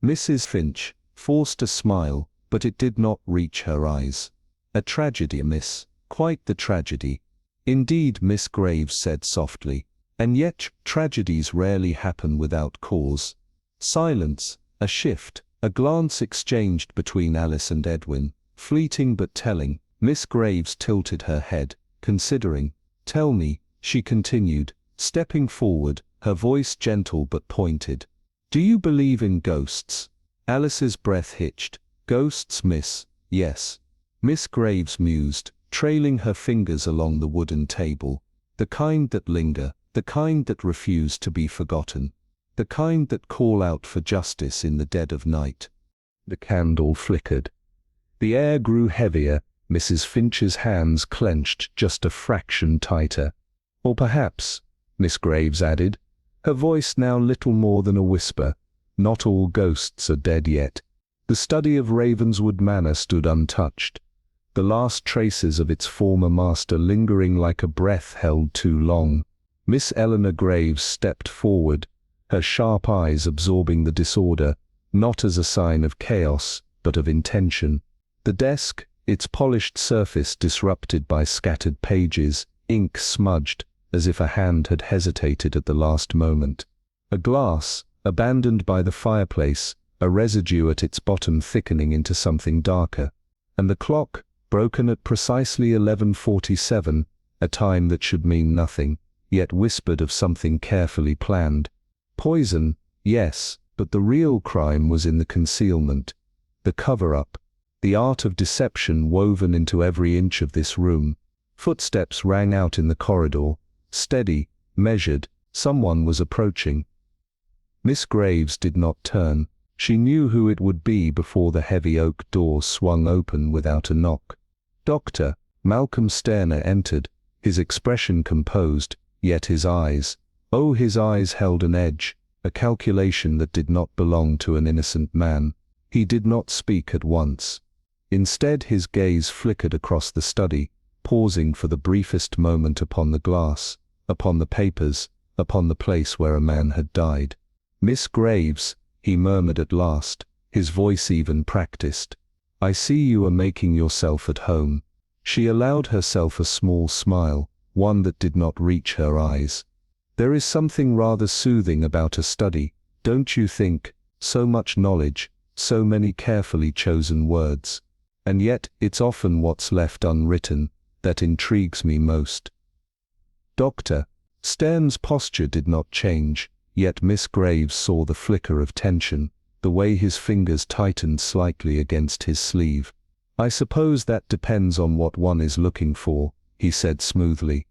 Mrs. Finch forced a smile, but it did not reach her eyes. "A tragedy, miss. Quite the tragedy." "Indeed," Miss Graves said softly. "And yet tragedies rarely happen without cause." Silence, a shift, a glance exchanged between Alice and Edwin, fleeting but telling. Miss Graves tilted her head, considering. "Tell me," she continued, stepping forward, her voice gentle but pointed. "Do you believe in ghosts?" Alice's breath hitched. "Ghosts, miss, yes." Miss Graves mused, trailing her fingers along the wooden table. "The kind that linger, the kind that refuse to be forgotten, the kind that call out for justice in the dead of night." The candle flickered. The air grew heavier. Mrs. Finch's hands clenched just a fraction tighter. "Or perhaps," Miss Graves added, her voice now little more than a whisper, "not all ghosts are dead yet." The study of Ravenswood Manor stood untouched, the last traces of its former master lingering like a breath held too long. Miss Eleanor Graves stepped forward, her sharp eyes absorbing the disorder, not as a sign of chaos, but of intention. The desk, its polished surface disrupted by scattered pages, ink smudged, as if a hand had hesitated at the last moment. A glass, abandoned by the fireplace, a residue at its bottom thickening into something darker. And the clock, broken at precisely 11:47, a time that should mean nothing, yet whispered of something carefully planned. Poison, yes, but the real crime was in the concealment, the cover-up, the art of deception woven into every inch of this room. Footsteps rang out in the corridor, steady, measured. Someone was approaching. Miss Graves did not turn. She knew who it would be before the heavy oak door swung open without a knock. Dr. Malcolm Sterner entered, his expression composed, yet his eyes, oh, his eyes held an edge, a calculation that did not belong to an innocent man. He did not speak at once. Instead, his gaze flickered across the study, pausing for the briefest moment upon the glass, upon the papers, upon the place where a man had died. "Miss Graves," he murmured at last, his voice even practiced, "I see you are making yourself at home." She allowed herself a small smile, one that did not reach her eyes. "There is something rather soothing about a study, don't you think? So much knowledge, so many carefully chosen words. And yet, it's often what's left unwritten that intrigues me most." Dr. Stern's posture did not change, yet Miss Graves saw the flicker of tension, the way his fingers tightened slightly against his sleeve. "I suppose that depends on what one is looking for," he said smoothly.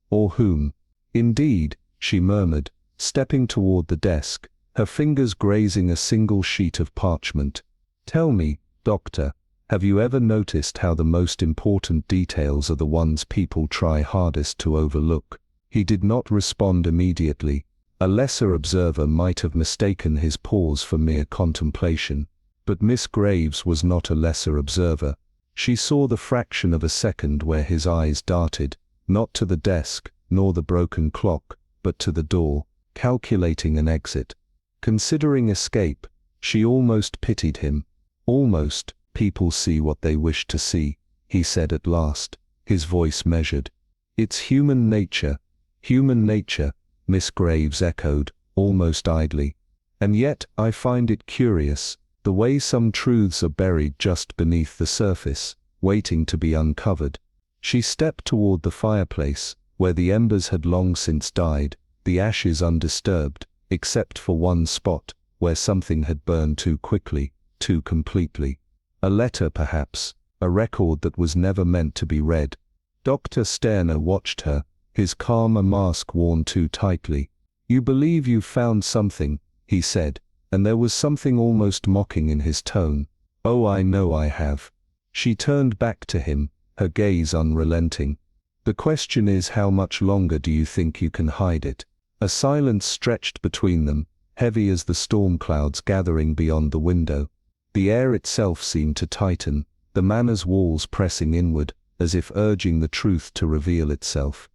"Or whom?" "Indeed," she murmured, stepping toward the desk, her fingers grazing a single sheet of parchment. "Tell me, Doctor, have you ever noticed how the most important details are the ones people try hardest to overlook?" He did not respond immediately. A lesser observer might have mistaken his pause for mere contemplation. But Miss Graves was not a lesser observer. She saw the fraction of a second where his eyes darted, not to the desk, nor the broken clock, but to the door, calculating an exit. Considering escape, she almost pitied him. "Almost. People see what they wish to see," he said at last, his voice measured. "It's human nature." "Human nature," Miss Graves echoed, almost idly. And yet, I find it curious, the way some truths are buried just beneath the surface, waiting to be uncovered. She stepped toward the fireplace, where the embers had long since died, the ashes undisturbed, except for one spot, where something had burned too quickly, too completely. A letter perhaps, a record that was never meant to be read. Dr. Sterner watched her, his calm a mask worn too tightly. "You believe you've found something," he said, and there was something almost mocking in his tone. "Oh, I know I have." She turned back to him, her gaze unrelenting. "The question is, how much longer do you think you can hide it?" A silence stretched between them, heavy as the storm clouds gathering beyond the window. The air itself seemed to tighten, the manor's walls pressing inward, as if urging the truth to reveal itself.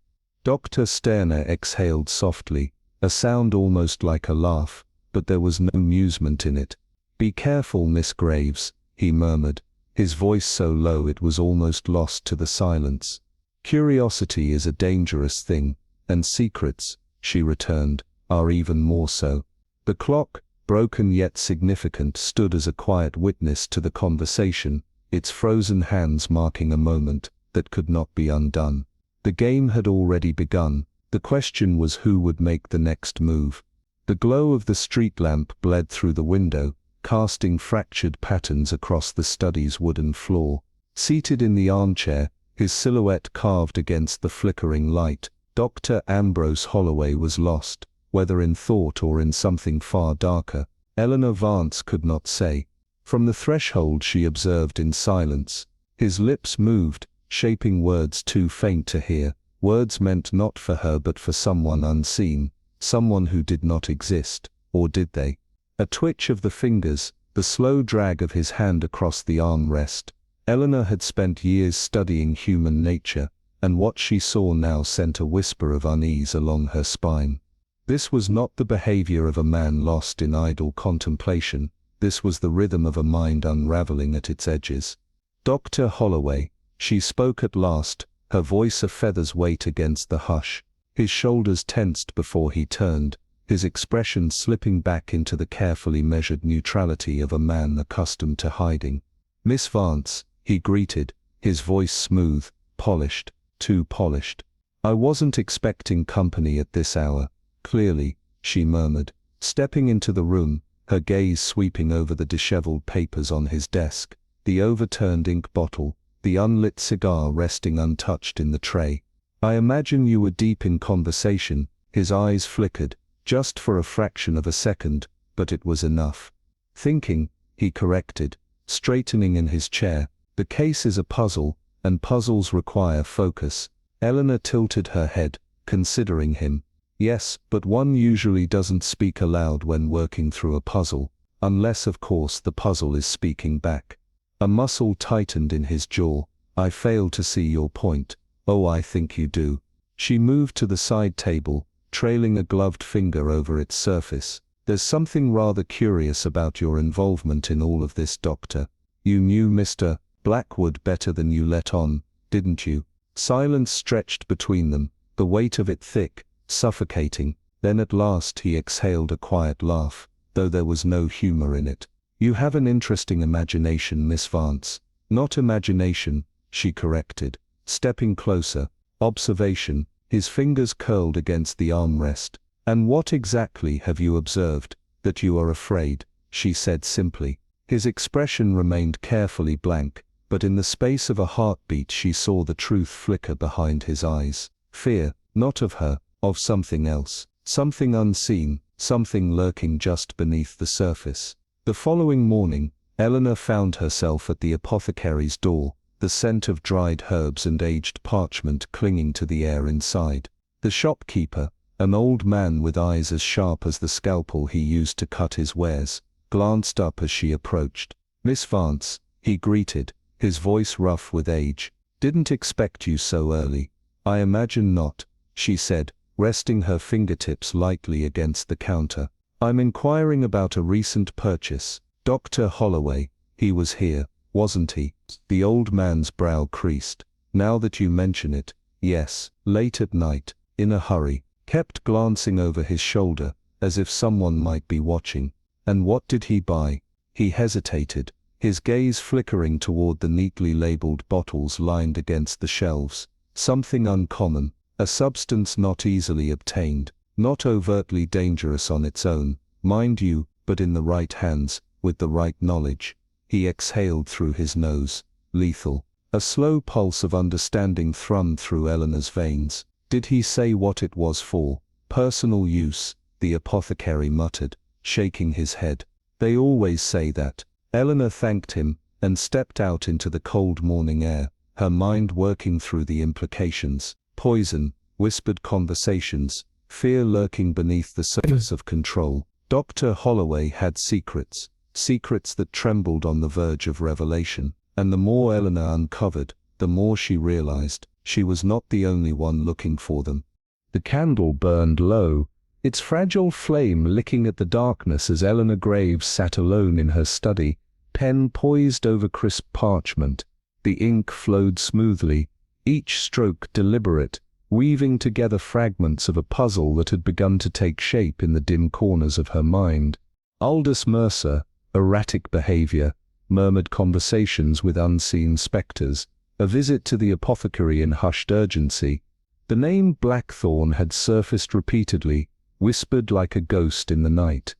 Dr. Sterner exhaled softly, a sound almost like a laugh, but there was no amusement in it. "Be careful, Miss Graves," he murmured, his voice so low it was almost lost to the silence. "Curiosity is a dangerous thing, and secrets," she returned, "are even more so." The clock, broken yet significant, stood as a quiet witness to the conversation, its frozen hands marking a moment that could not be undone. The game had already begun. The question was who would make the next move. The glow of the street lamp bled through the window, casting fractured patterns across the study's wooden floor. Seated in the armchair, his silhouette carved against the flickering light, Dr. Ambrose Holloway was lost, whether in thought or in something far darker. Eleanor Vance could not say. From the threshold she observed in silence. His lips moved, shaping words too faint to hear, words meant not for her but for someone unseen, someone who did not exist, or did they? A twitch of the fingers, the slow drag of his hand across the armrest. Eleanor had spent years studying human nature, and what she saw now sent a whisper of unease along her spine. This was not the behavior of a man lost in idle contemplation, this was the rhythm of a mind unraveling at its edges. "Dr. Holloway," she spoke at last, her voice a feather's weight against the hush. His shoulders tensed before he turned, his expression slipping back into the carefully measured neutrality of a man accustomed to hiding. "Miss Vance," he greeted, his voice smooth, polished, too polished. "I wasn't expecting company at this hour, clearly," she murmured, stepping into the room, her gaze sweeping over the disheveled papers on his desk, the overturned ink bottle, the unlit cigar resting untouched in the tray. "I imagine you were deep in conversation." His eyes flickered, just for a fraction of a second, but it was enough. "Thinking," he corrected, straightening in his chair. "The case is a puzzle, and puzzles require focus." Eleanor tilted her head, considering him. "Yes, but one usually doesn't speak aloud when working through a puzzle, unless of course the puzzle is speaking back." A muscle tightened in his jaw. "I fail to see your point." "Oh, I think you do." She moved to the side table, trailing a gloved finger over its surface. "There's something rather curious about your involvement in all of this, Doctor. You knew Mr. Blackwood better than you let on, didn't you?" Silence stretched between them, the weight of it thick, suffocating. Then at last he exhaled a quiet laugh, though there was no humor in it. "You have an interesting imagination, Miss Vance." "Not imagination," she corrected, stepping closer. "Observation." His fingers curled against the armrest. "And what exactly have you observed?" "That you are afraid," she said simply. His expression remained carefully blank, but in the space of a heartbeat she saw the truth flicker behind his eyes. Fear, not of her, of something else, something unseen, something lurking just beneath the surface. The following morning, Eleanor found herself at the apothecary's door, the scent of dried herbs and aged parchment clinging to the air inside. The shopkeeper, an old man with eyes as sharp as the scalpel he used to cut his wares, glanced up as she approached. "Miss Vance," he greeted, his voice rough with age. "Didn't expect you so early." "I imagine not," she said, resting her fingertips lightly against the counter. "I'm inquiring about a recent purchase." "Dr. Holloway, he was here, wasn't he?" The old man's brow creased. "Now that you mention it, yes, late at night, in a hurry." Kept glancing over his shoulder, as if someone might be watching. And what did he buy? He hesitated, his gaze flickering toward the neatly labeled bottles lined against the shelves. Something uncommon, a substance not easily obtained, not overtly dangerous on its own, mind you, but in the right hands, with the right knowledge. He exhaled through his nose. Lethal. A slow pulse of understanding thrummed through Eleanor's veins. Did he say what it was for? Personal use, the apothecary muttered, shaking his head. They always say that. Eleanor thanked him, and stepped out into the cold morning air, her mind working through the implications. Poison, whispered conversations, fear lurking beneath the surface of control. Dr. Holloway had secrets, secrets that trembled on the verge of revelation. And the more Eleanor uncovered, the more she realized she was not the only one looking for them. The candle burned low, its fragile flame licking at the darkness as Eleanor Graves sat alone in her study, pen poised over crisp parchment. The ink flowed smoothly, each stroke deliberate, weaving together fragments of a puzzle that had begun to take shape in the dim corners of her mind. Aldous Mercer, erratic behavior, murmured conversations with unseen spectres, a visit to the apothecary in hushed urgency. The name Blackthorn had surfaced repeatedly, whispered like a ghost in the night.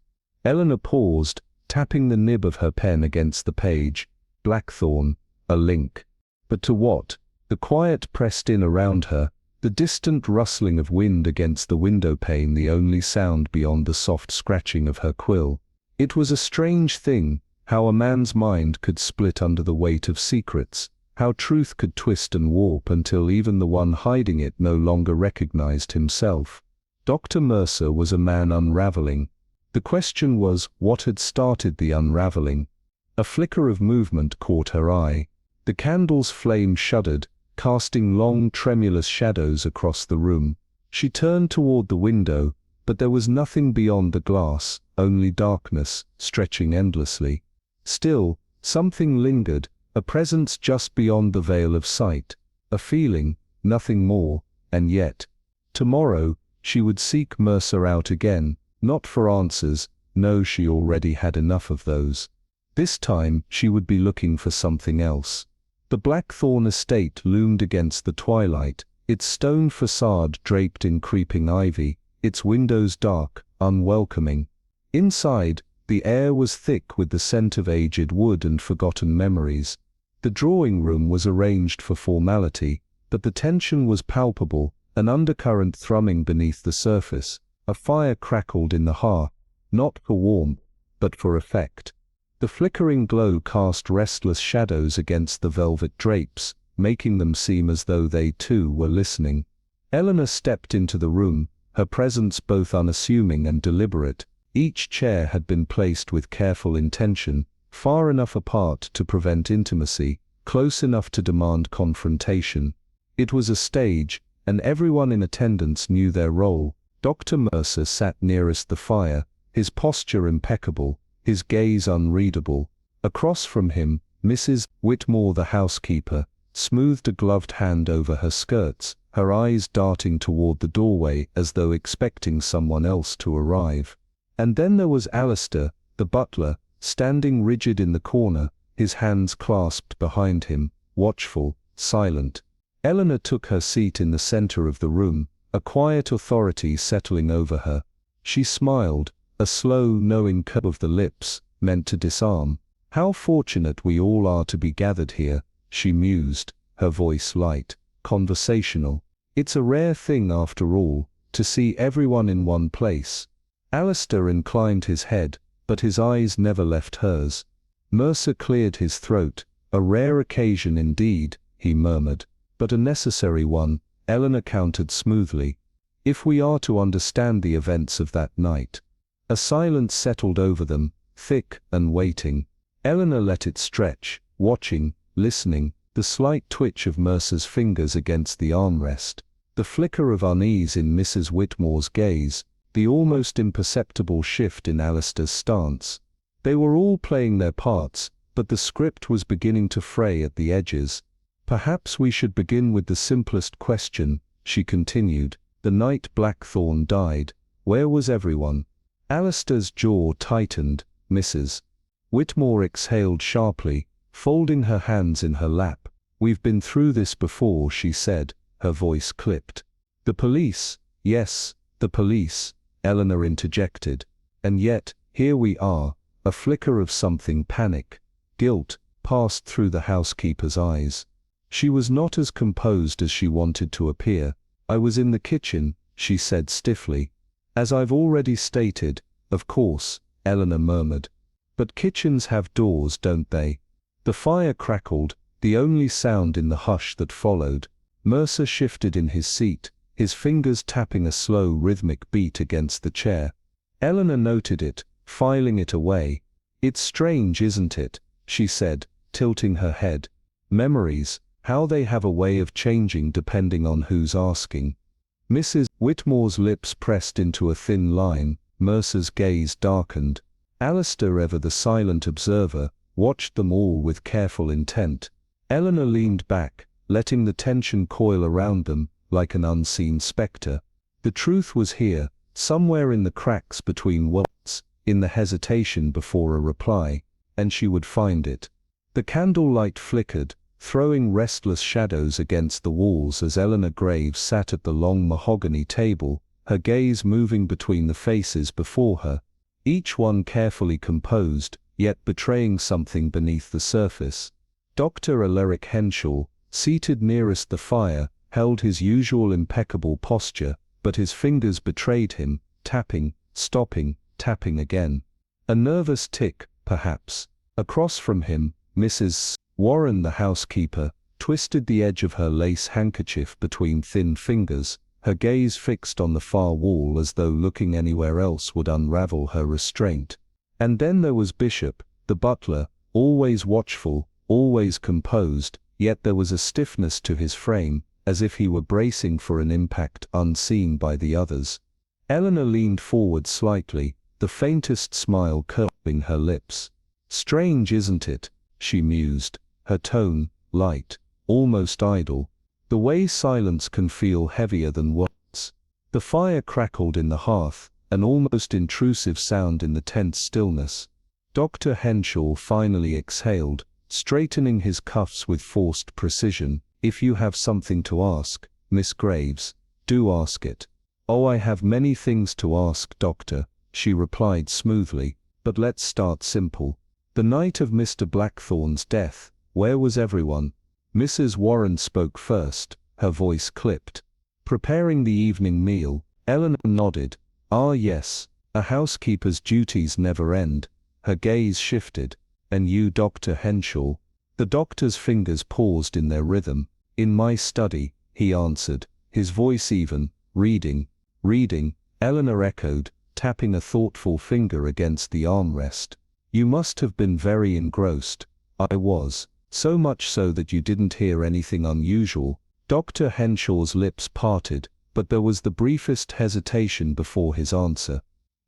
Eleanor paused, tapping the nib of her pen against the page. Blackthorn, a link. But to what? The quiet pressed in around her, the distant rustling of wind against the window pane the only sound beyond the soft scratching of her quill. It was a strange thing, how a man's mind could split under the weight of secrets, how truth could twist and warp until even the one hiding it no longer recognized himself. Dr. Mercer was a man unraveling. The question was, what had started the unraveling? A flicker of movement caught her eye. The candle's flame shuddered, casting long tremulous shadows across the room. She turned toward the window, but there was nothing beyond the glass, only darkness, stretching endlessly. Still, something lingered, a presence just beyond the veil of sight, a feeling, nothing more, and yet. Tomorrow, she would seek Mercer out again, not for answers, no, she already had enough of those. This time, she would be looking for something else. The Blackthorn estate loomed against the twilight, its stone facade draped in creeping ivy, its windows dark, unwelcoming. Inside, the air was thick with the scent of aged wood and forgotten memories. The drawing room was arranged for formality, but the tension was palpable, an undercurrent thrumming beneath the surface. A fire crackled in the hearth, not for warmth, but for effect. The flickering glow cast restless shadows against the velvet drapes, making them seem as though they too were listening. Eleanor stepped into the room, her presence both unassuming and deliberate. Each chair had been placed with careful intention, far enough apart to prevent intimacy, close enough to demand confrontation. It was a stage, and everyone in attendance knew their role. Dr. Mercer sat nearest the fire, his posture impeccable, his gaze unreadable. Across from him, Mrs. Whitmore the housekeeper, smoothed a gloved hand over her skirts, her eyes darting toward the doorway as though expecting someone else to arrive. And then there was Alistair, the butler, standing rigid in the corner, his hands clasped behind him, watchful, silent. Eleanor took her seat in the center of the room, a quiet authority settling over her. She smiled, a slow, knowing curve of the lips, meant to disarm. How fortunate we all are to be gathered here, she mused, her voice light, conversational. It's a rare thing after all, to see everyone in one place. Alistair inclined his head, but his eyes never left hers. Mercer cleared his throat. A rare occasion indeed, he murmured, but a necessary one, Eleanor countered smoothly. If we are to understand the events of that night. A silence settled over them, thick and waiting. Eleanor let it stretch, watching, listening, the slight twitch of Mercer's fingers against the armrest, the flicker of unease in Mrs. Whitmore's gaze, the almost imperceptible shift in Alistair's stance. They were all playing their parts, but the script was beginning to fray at the edges. Perhaps we should begin with the simplest question, she continued. The night Blackthorn died, where was everyone? Alistair's jaw tightened. Mrs. Whitmore exhaled sharply, folding her hands in her lap. "We've been through this before," she said, her voice clipped. "The police?" "Yes, the police," Eleanor interjected. "And yet, here we are." A flicker of something panic, guilt, passed through the housekeeper's eyes. She was not as composed as she wanted to appear. "I was in the kitchen," she said stiffly. "As I've already stated, of course," Eleanor murmured. "But kitchens have doors, don't they?" The fire crackled, the only sound in the hush that followed. Mercer shifted in his seat, his fingers tapping a slow rhythmic beat against the chair. Eleanor noted it, filing it away. "It's strange, isn't it?" she said, tilting her head. "Memories, how they have a way of changing depending on who's asking." Mrs. Whitmore's lips pressed into a thin line, Mercer's gaze darkened. Alistair, ever the silent observer, watched them all with careful intent. Eleanor leaned back, letting the tension coil around them, like an unseen spectre. The truth was here, somewhere in the cracks between words, in the hesitation before a reply, and she would find it. The candlelight flickered, throwing restless shadows against the walls as Eleanor Graves sat at the long mahogany table, her gaze moving between the faces before her, each one carefully composed, yet betraying something beneath the surface. Dr. Alaric Henshaw, seated nearest the fire, held his usual impeccable posture, but his fingers betrayed him, tapping, stopping, tapping again. A nervous tick, perhaps. Across from him, Mrs. Warren, the housekeeper, twisted the edge of her lace handkerchief between thin fingers, her gaze fixed on the far wall as though looking anywhere else would unravel her restraint. And then there was Bishop, the butler, always watchful, always composed, yet there was a stiffness to his frame, as if he were bracing for an impact unseen by the others. Eleanor leaned forward slightly, the faintest smile curving her lips. "Strange, isn't it?" she mused, her tone, light, almost idle. "The way silence can feel heavier than words." The fire crackled in the hearth, an almost intrusive sound in the tense stillness. Dr. Henshaw finally exhaled, straightening his cuffs with forced precision. "If you have something to ask, Miss Graves, do ask it." "Oh, I have many things to ask, Doctor," she replied smoothly, "but let's start simple. The night of Mr. Blackthorn's death, where was everyone?" Mrs. Warren spoke first, her voice clipped. "Preparing the evening meal." Eleanor nodded. "Ah yes, a housekeeper's duties never end." Her gaze shifted. "And you, Dr. Henshaw?" The doctor's fingers paused in their rhythm. "In my study," he answered, his voice even. "Reading." "Reading," Eleanor echoed, tapping a thoughtful finger against the armrest. "You must have been very engrossed." "I was. So much so that you didn't hear anything unusual." Dr. Henshaw's lips parted, but there was the briefest hesitation before his answer.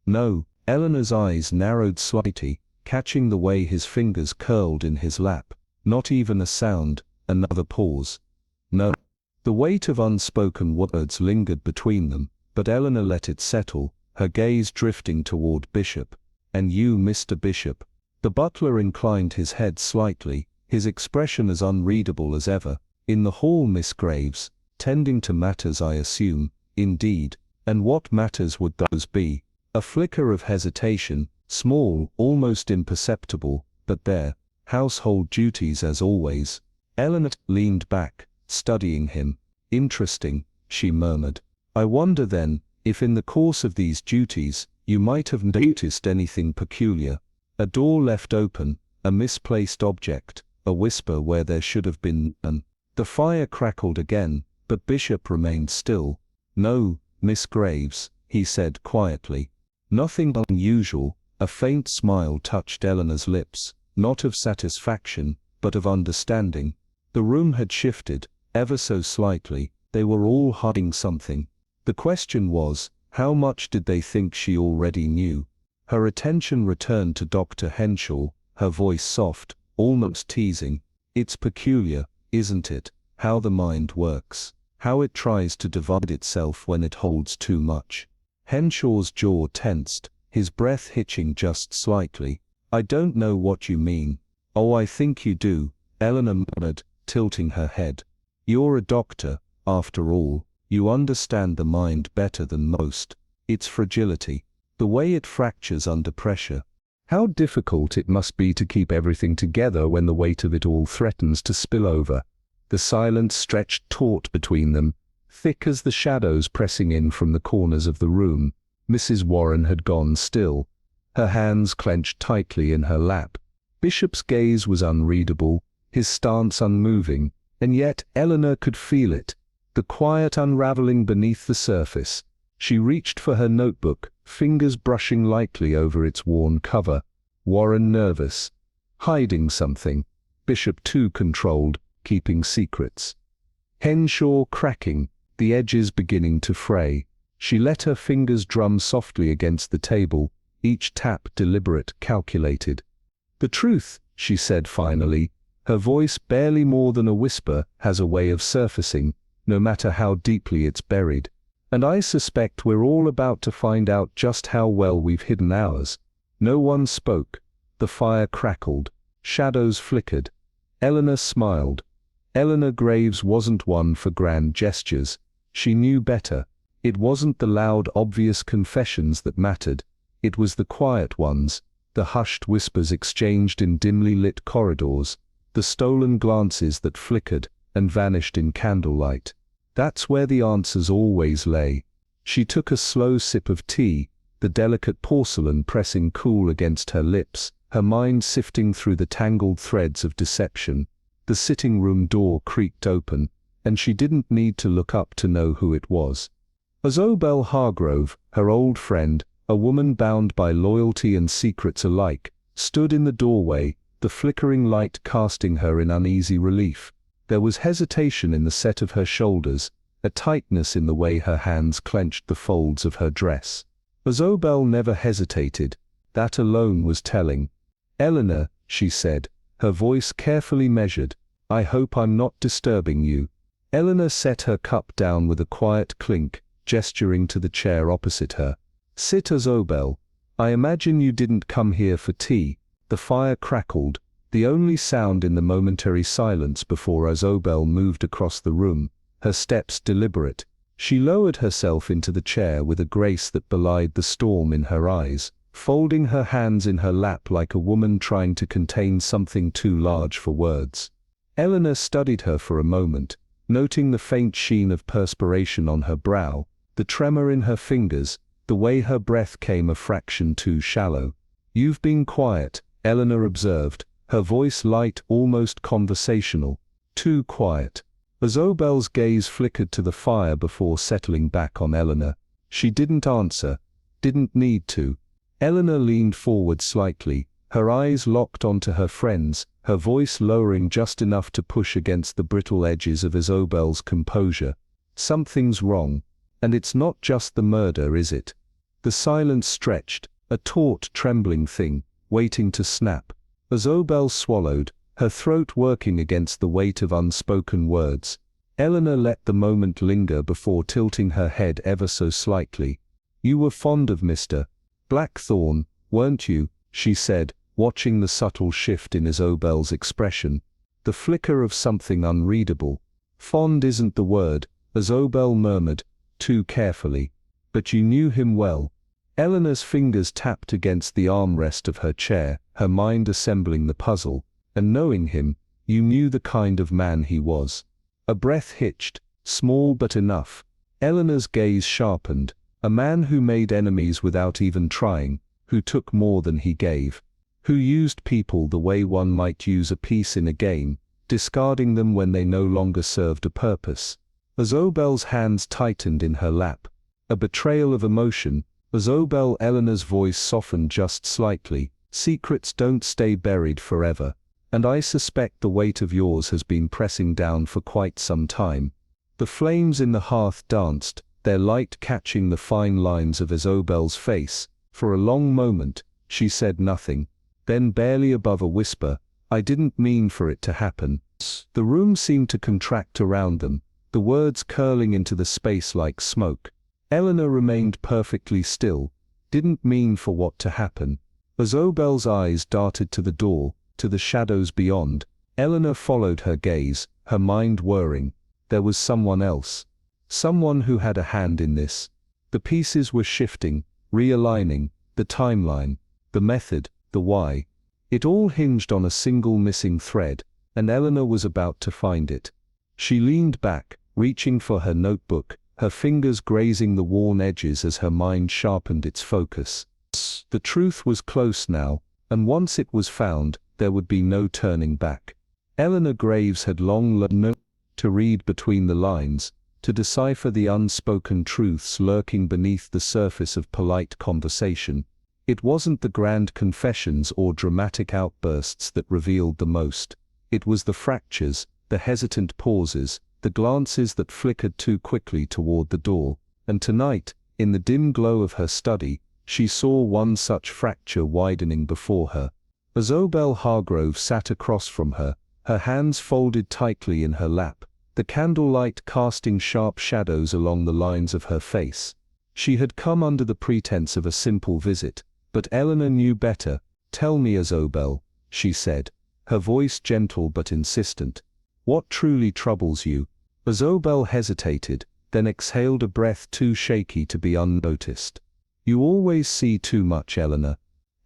"No." Eleanor's eyes narrowed slightly, catching the way his fingers curled in his lap. "Not even a sound." Another pause. "No." The weight of unspoken words lingered between them, but Eleanor let it settle, her gaze drifting toward Bishop. "And you, Mr. Bishop?" The butler inclined his head slightly, his expression as unreadable as ever. "In the hall, Miss Graves, tending to matters, I assume." "Indeed. And what matters would those be?" A flicker of hesitation, small, almost imperceptible, but there. "Household duties as always." Eleanor leaned back, studying him. "Interesting," she murmured. "I wonder then, if in the course of these duties, you might have noticed anything peculiar. A door left open, a misplaced object, a whisper where there should have been none." The fire crackled again, but Bishop remained still. "No, Miss Graves," he said quietly. "Nothing unusual." A faint smile touched Eleanor's lips, not of satisfaction, but of understanding. The room had shifted, ever so slightly. They were all hiding something. The question was, how much did they think she already knew? Her attention returned to Dr. Henshaw, her voice soft, almost teasing. "It's peculiar, isn't it, how the mind works, how it tries to divide itself when it holds too much." Henshaw's jaw tensed, his breath hitching just slightly. "I don't know what you mean." "Oh, I think you do," Eleanor murmured, tilting her head. "You're a doctor, after all. You understand the mind better than most. Its fragility. The way it fractures under pressure. How difficult it must be to keep everything together when the weight of it all threatens to spill over." The silence stretched taut between them, thick as the shadows pressing in from the corners of the room. Mrs. Warren had gone still, her hands clenched tightly in her lap. Bishop's gaze was unreadable, his stance unmoving, and yet Eleanor could feel it, the quiet unraveling beneath the surface. She reached for her notebook, fingers brushing lightly over its worn cover. Warren nervous, hiding something. Bishop too controlled, keeping secrets. Henshaw cracking, the edges beginning to fray. She let her fingers drum softly against the table, each tap deliberate, calculated. "The truth," she said finally, her voice barely more than a whisper, "has a way of surfacing, no matter how deeply it's buried. And I suspect we're all about to find out just how well we've hidden ours." No one spoke. The fire crackled. Shadows flickered. Eleanor smiled. Eleanor Graves wasn't one for grand gestures. She knew better. It wasn't the loud, obvious confessions that mattered. It was the quiet ones, the hushed whispers exchanged in dimly lit corridors, the stolen glances that flickered and vanished in candlelight. That's where the answers always lay. She took a slow sip of tea, the delicate porcelain pressing cool against her lips, her mind sifting through the tangled threads of deception. The sitting room door creaked open, and she didn't need to look up to know who it was. Isobel Hargrove, her old friend, a woman bound by loyalty and secrets alike, stood in the doorway, the flickering light casting her in uneasy relief. There was hesitation in the set of her shoulders, a tightness in the way her hands clenched the folds of her dress. Isobel never hesitated. That alone was telling. "Eleanor," she said, her voice carefully measured, "I hope I'm not disturbing you." Eleanor set her cup down with a quiet clink, gesturing to the chair opposite her. "Sit, Isobel. I imagine you didn't come here for tea." The fire crackled, the only sound in the momentary silence before Isobel moved across the room, her steps deliberate. She lowered herself into the chair with a grace that belied the storm in her eyes, folding her hands in her lap like a woman trying to contain something too large for words. Eleanor studied her for a moment, noting the faint sheen of perspiration on her brow, the tremor in her fingers, the way her breath came a fraction too shallow. "You've been quiet," Eleanor observed, her voice light, almost conversational. "Too quiet." Isobel's gaze flickered to the fire before settling back on Eleanor. She didn't answer, didn't need to. Eleanor leaned forward slightly, her eyes locked onto her friend's, her voice lowering just enough to push against the brittle edges of Isobel's composure. "Something's wrong. And it's not just the murder, is it?" The silence stretched, a taut, trembling thing, waiting to snap. Isobel swallowed, her throat working against the weight of unspoken words. Eleanor let the moment linger before tilting her head ever so slightly. "You were fond of Mr. Blackthorne, weren't you?" she said, watching the subtle shift in Isobel's expression, the flicker of something unreadable. "Fond isn't the word," Isobel murmured, too carefully. "But you knew him well." Eleanor's fingers tapped against the armrest of her chair, her mind assembling the puzzle. "And knowing him, you knew the kind of man he was." A breath hitched, small but enough. Eleanor's gaze sharpened. A man who made enemies without even trying, who took more than he gave, who used people the way one might use a piece in a game, discarding them when they no longer served a purpose. Isobel's hands tightened in her lap. A betrayal of emotion. Isobel, Eleanor's voice softened just slightly. "Secrets don't stay buried forever. And I suspect the weight of yours has been pressing down for quite some time." The flames in the hearth danced, their light catching the fine lines of Isobel's face. For a long moment, she said nothing. Then barely above a whisper, "I didn't mean for it to happen." The room seemed to contract around them, the words curling into the space like smoke. Eleanor remained perfectly still, didn't mean for what to happen. As Obel's eyes darted to the door, to the shadows beyond, Eleanor followed her gaze, her mind whirring. There was someone else. Someone who had a hand in this. The pieces were shifting, realigning, the timeline, the method, the why. It all hinged on a single missing thread, and Eleanor was about to find it. She leaned back, reaching for her notebook, her fingers grazing the worn edges as her mind sharpened its focus. The truth was close now, and once it was found, there would be no turning back. Eleanor Graves had long learned to read between the lines, to decipher the unspoken truths lurking beneath the surface of polite conversation. It wasn't the grand confessions or dramatic outbursts that revealed the most. It was the fractures, the hesitant pauses, the glances that flickered too quickly toward the door. And tonight, in the dim glow of her study, she saw one such fracture widening before her. As Obel Hargrove sat across from her, her hands folded tightly in her lap, the candlelight casting sharp shadows along the lines of her face. She had come under the pretense of a simple visit, but Eleanor knew better. "Tell me, Obel," she said, her voice gentle but insistent. "What truly troubles you?" Obel hesitated, then exhaled a breath too shaky to be unnoticed. "You always see too much, Eleanor."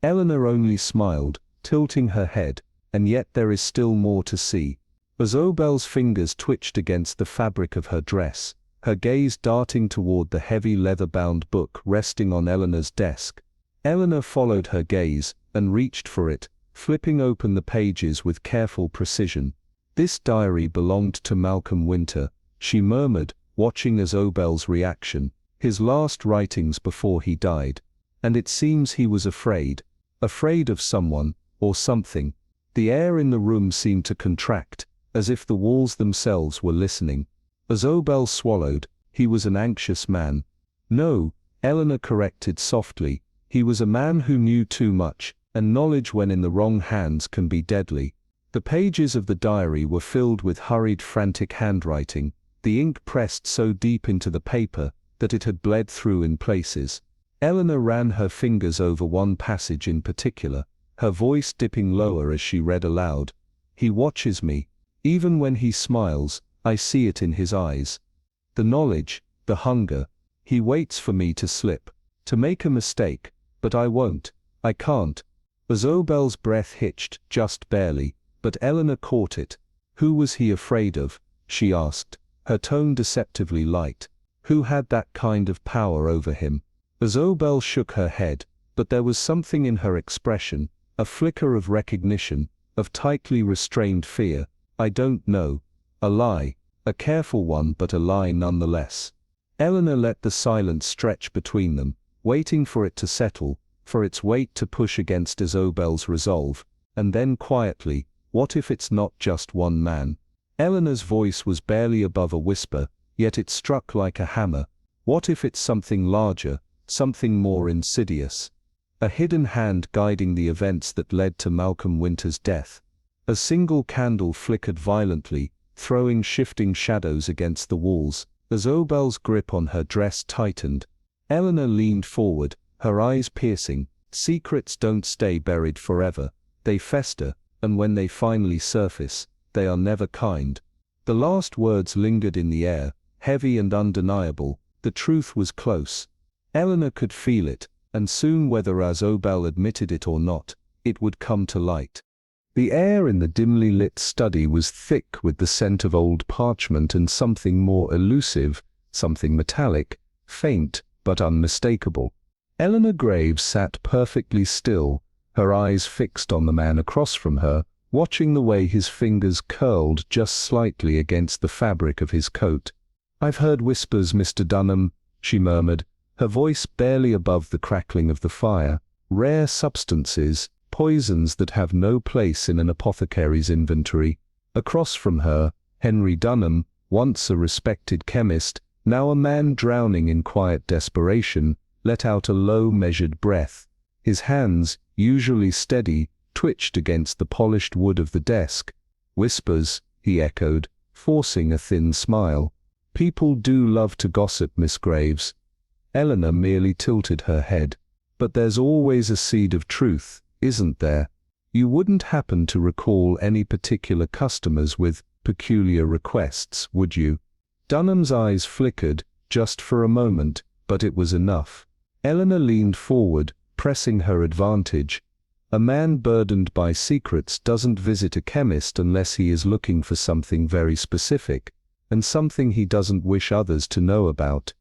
Eleanor only smiled, tilting her head, "And yet there is still more to see." Obel's fingers twitched against the fabric of her dress, her gaze darting toward the heavy leather-bound book resting on Eleanor's desk. Eleanor followed her gaze, and reached for it, flipping open the pages with careful precision. "This diary belonged to Malcolm Winter," she murmured, watching Obel's reaction. "His last writings before he died. And it seems he was afraid. Afraid of someone, or something." The air in the room seemed to contract, as if the walls themselves were listening. Obel swallowed. "He was an anxious man." "No," Eleanor corrected softly, "he was a man who knew too much, and knowledge when in the wrong hands can be deadly." The pages of the diary were filled with hurried, frantic handwriting, the ink pressed so deep into the paper that it had bled through in places. Eleanor ran her fingers over one passage in particular, her voice dipping lower as she read aloud. "He watches me. Even when he smiles, I see it in his eyes. The knowledge, the hunger. He waits for me to slip, to make a mistake, but I won't. I can't." Obel's breath hitched, just barely, but Eleanor caught it. "Who was he afraid of?" she asked, her tone deceptively light. "Who had that kind of power over him?" Obel shook her head, but there was something in her expression, a flicker of recognition, of tightly restrained fear. "I don't know." A lie, a careful one, but a lie nonetheless. Eleanor let the silence stretch between them, waiting for it to settle, for its weight to push against Obel's resolve, and then quietly, "What if it's not just one man?" Eleanor's voice was barely above a whisper, yet it struck like a hammer. "What if it's something larger, something more insidious? A hidden hand guiding the events that led to Malcolm Winter's death." A single candle flickered violently, throwing shifting shadows against the walls. Obel's grip on her dress tightened. Eleanor leaned forward, her eyes piercing. "Secrets don't stay buried forever. They fester, and when they finally surface, they are never kind." The last words lingered in the air, heavy and undeniable. The truth was close. Eleanor could feel it, and soon, whether Obel admitted it or not, it would come to light. The air in the dimly lit study was thick with the scent of old parchment and something more elusive, something metallic, faint but unmistakable. Eleanor Graves sat perfectly still, her eyes fixed on the man across from her, watching the way his fingers curled just slightly against the fabric of his coat. "I've heard whispers, Mr. Dunham," she murmured, her voice barely above the crackling of the fire. "Rare substances, poisons that have no place in an apothecary's inventory." Across from her, Henry Dunham, once a respected chemist, now a man drowning in quiet desperation, let out a low, measured breath. His hands, usually steady, twitched against the polished wood of the desk. "Whispers," he echoed, forcing a thin smile. "People do love to gossip, Miss Graves." Eleanor merely tilted her head. But there's always a seed of truth, isn't there? You wouldn't happen to recall any particular customers with peculiar requests, would you? Dunham's eyes flickered, just for a moment, but it was enough. Eleanor leaned forward, pressing her advantage. A man burdened by secrets doesn't visit a chemist unless he is looking for something very specific, and something he doesn't wish others to know about.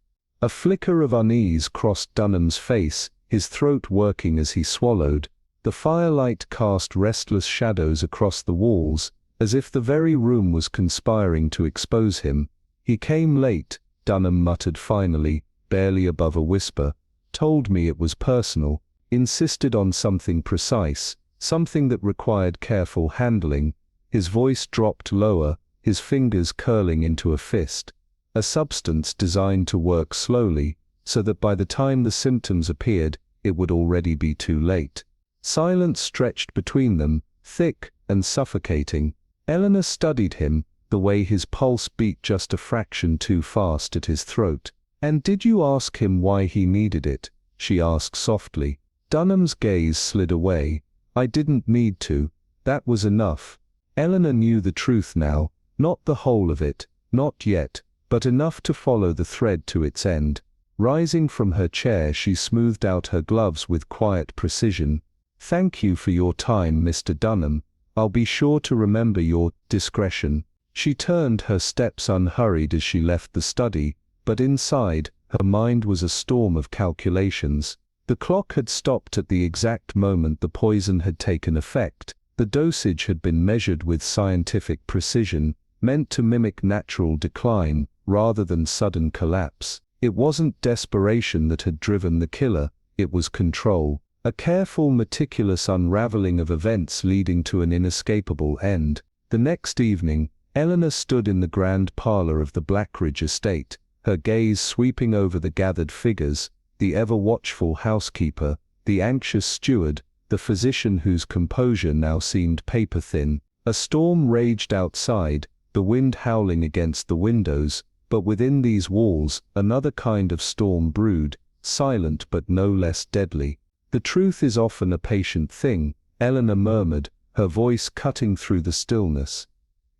A flicker of unease crossed Dunham's face, his throat working as he swallowed. The firelight cast restless shadows across the walls, as if the very room was conspiring to expose him. He came late, Dunham muttered finally, barely above a whisper. Told me it was personal, insisted on something precise, something that required careful handling. His voice dropped lower, his fingers curling into a fist. A substance designed to work slowly, so that by the time the symptoms appeared, it would already be too late. Silence stretched between them, thick and suffocating. Eleanor studied him, the way his pulse beat just a fraction too fast at his throat. "And did you ask him why he needed it?" she asked softly. Dunham's gaze slid away. "I didn't need to. That was enough." Eleanor knew the truth now, not the whole of it, not yet, but enough to follow the thread to its end. Rising from her chair, she smoothed out her gloves with quiet precision. "Thank you for your time, Mr. Dunham. I'll be sure to remember your discretion." She turned, her steps unhurried as she left the study, but inside, her mind was a storm of calculations. The clock had stopped at the exact moment the poison had taken effect. The dosage had been measured with scientific precision, meant to mimic natural decline, rather than sudden collapse. It wasn't desperation that had driven the killer, it was control. A careful, meticulous unraveling of events leading to an inescapable end. The next evening, Eleanor stood in the grand parlor of the Blackridge estate, her gaze sweeping over the gathered figures, the ever-watchful housekeeper, the anxious steward, the physician whose composure now seemed paper-thin. A storm raged outside, the wind howling against the windows, but within these walls, another kind of storm brewed, silent but no less deadly. "The truth is often a patient thing," Eleanor murmured, her voice cutting through the stillness.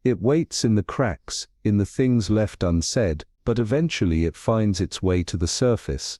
"It waits in the cracks, in the things left unsaid, but eventually it finds its way to the surface."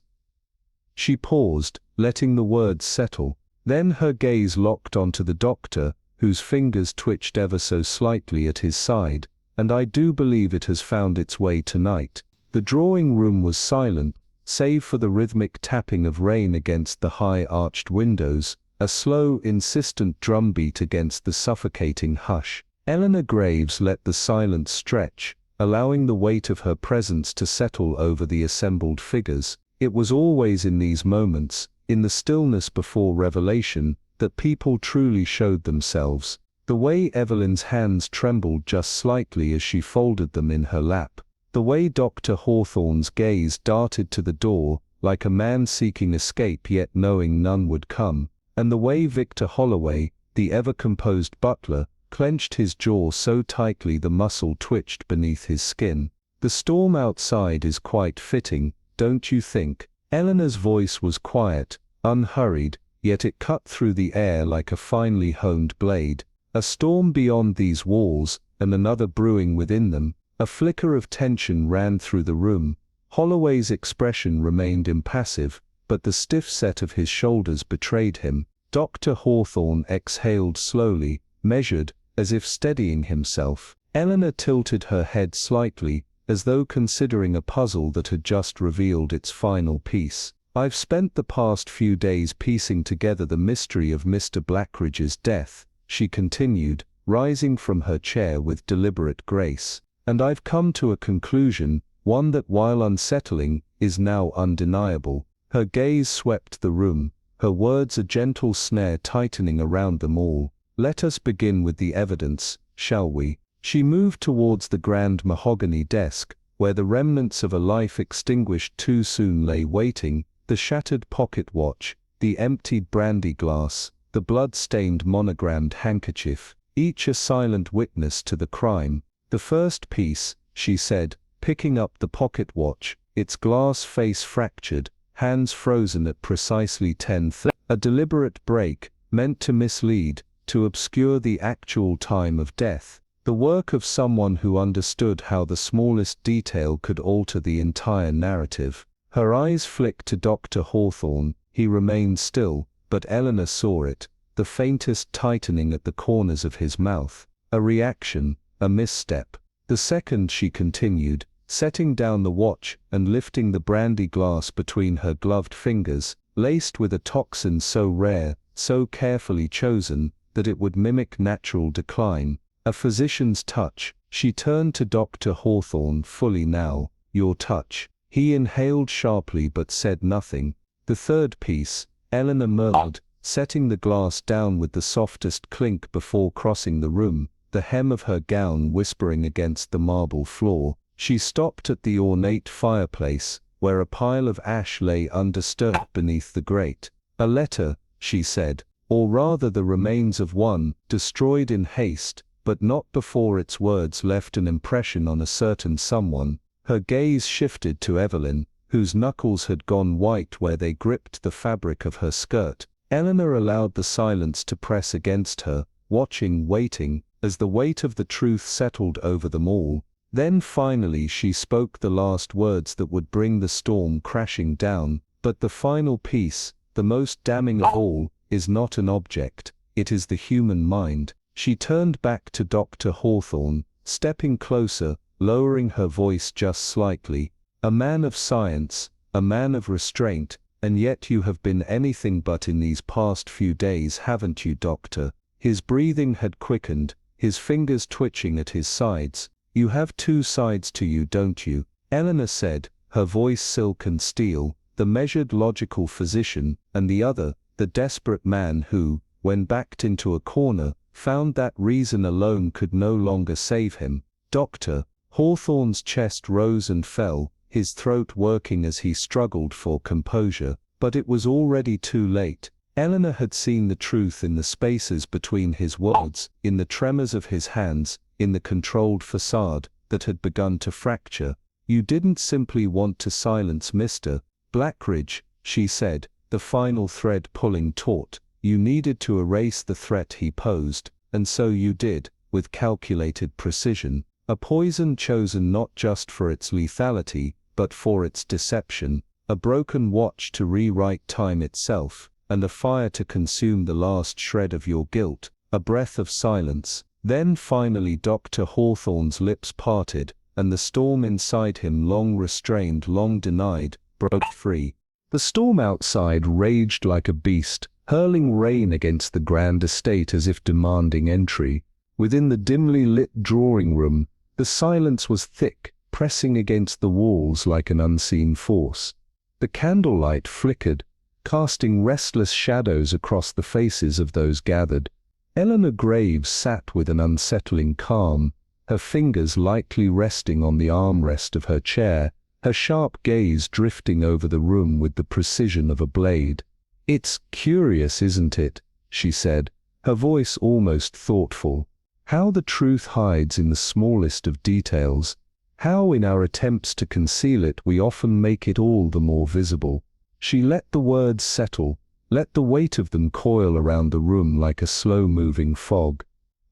She paused, letting the words settle. Then her gaze locked onto the doctor, whose fingers twitched ever so slightly at his side. "And I do believe it has found its way tonight." The drawing room was silent, save for the rhythmic tapping of rain against the high-arched windows, a slow, insistent drumbeat against the suffocating hush. Eleanor Graves let the silence stretch, allowing the weight of her presence to settle over the assembled figures. It was always in these moments, in the stillness before revelation, that people truly showed themselves. The way Evelyn's hands trembled just slightly as she folded them in her lap. The way Dr. Hawthorne's gaze darted to the door, like a man seeking escape yet knowing none would come, and the way Victor Holloway, the ever-composed butler, clenched his jaw so tightly the muscle twitched beneath his skin. "The storm outside is quite fitting, don't you think?" Eleanor's voice was quiet, unhurried, yet it cut through the air like a finely honed blade. A storm beyond these walls, and another brewing within them. A flicker of tension ran through the room. Holloway's expression remained impassive, but the stiff set of his shoulders betrayed him. Dr. Hawthorne exhaled slowly, measured, as if steadying himself. Eleanor tilted her head slightly, as though considering a puzzle that had just revealed its final piece. "I've spent the past few days piecing together the mystery of Mr. Blackridge's death," she continued, rising from her chair with deliberate grace. "And I've come to a conclusion, one that, while unsettling, is now undeniable." Her gaze swept the room, her words a gentle snare tightening around them all. "Let us begin with the evidence, shall we?" She moved towards the grand mahogany desk, where the remnants of a life extinguished too soon lay waiting, the shattered pocket watch, the emptied brandy glass, the blood-stained monogrammed handkerchief, each a silent witness to the crime. "The first piece," she said, picking up the pocket watch, its glass face fractured, hands frozen at precisely 10:30. A deliberate break, meant to mislead, to obscure the actual time of death. The work of someone who understood how the smallest detail could alter the entire narrative. Her eyes flicked to Dr. Hawthorne. He remained still, but Eleanor saw it, the faintest tightening at the corners of his mouth. A reaction, a misstep. The second she continued, setting down the watch and lifting the brandy glass between her gloved fingers, laced with a toxin so rare, so carefully chosen, that it would mimic natural decline. A physician's touch. She turned to Dr. Hawthorne fully now. Your touch. He inhaled sharply but said nothing. The third piece, Eleanor murmured, setting the glass down with the softest clink before crossing the room, the hem of her gown whispering against the marble floor. She stopped at the ornate fireplace, where a pile of ash lay undisturbed beneath the grate. A letter, she said, or rather the remains of one, destroyed in haste, but not before its words left an impression on a certain someone. Her gaze shifted to Evelyn, whose knuckles had gone white where they gripped the fabric of her skirt. Eleanor allowed the silence to press against her, watching, waiting, as the weight of the truth settled over them all. Then finally she spoke the last words that would bring the storm crashing down. But the final piece, the most damning of all, is not an object, it is the human mind. She turned back to Dr. Hawthorne, stepping closer, lowering her voice just slightly. A man of science, a man of restraint, and yet you have been anything but in these past few days, haven't you, doctor? His breathing had quickened, his fingers twitching at his sides. You have two sides to you, don't you? Eleanor said, her voice silk and steel, the measured logical physician, and the other, the desperate man who, when backed into a corner, found that reason alone could no longer save him. Doctor. Hawthorne's chest rose and fell, his throat working as he struggled for composure, but it was already too late. Eleanor had seen the truth in the spaces between his words, in the tremors of his hands, in the controlled facade that had begun to fracture. You didn't simply want to silence Mr. Blackridge, she said, the final thread pulling taut. You needed to erase the threat he posed, and so you did, with calculated precision. A poison chosen not just for its lethality, but for its deception. A broken watch to rewrite time itself, and a fire to consume the last shred of your guilt. A breath of silence. Then finally Dr. Hawthorne's lips parted, and the storm inside him, long restrained, long denied, broke free. The storm outside raged like a beast, hurling rain against the grand estate as if demanding entry. Within the dimly lit drawing room, the silence was thick, pressing against the walls like an unseen force. The candlelight flickered, casting restless shadows across the faces of those gathered. Eleanor Graves sat with an unsettling calm, her fingers lightly resting on the armrest of her chair, her sharp gaze drifting over the room with the precision of a blade. It's curious, isn't it? She said, her voice almost thoughtful. How the truth hides in the smallest of details. How in our attempts to conceal it we often make it all the more visible. She let the words settle, let the weight of them coil around the room like a slow-moving fog.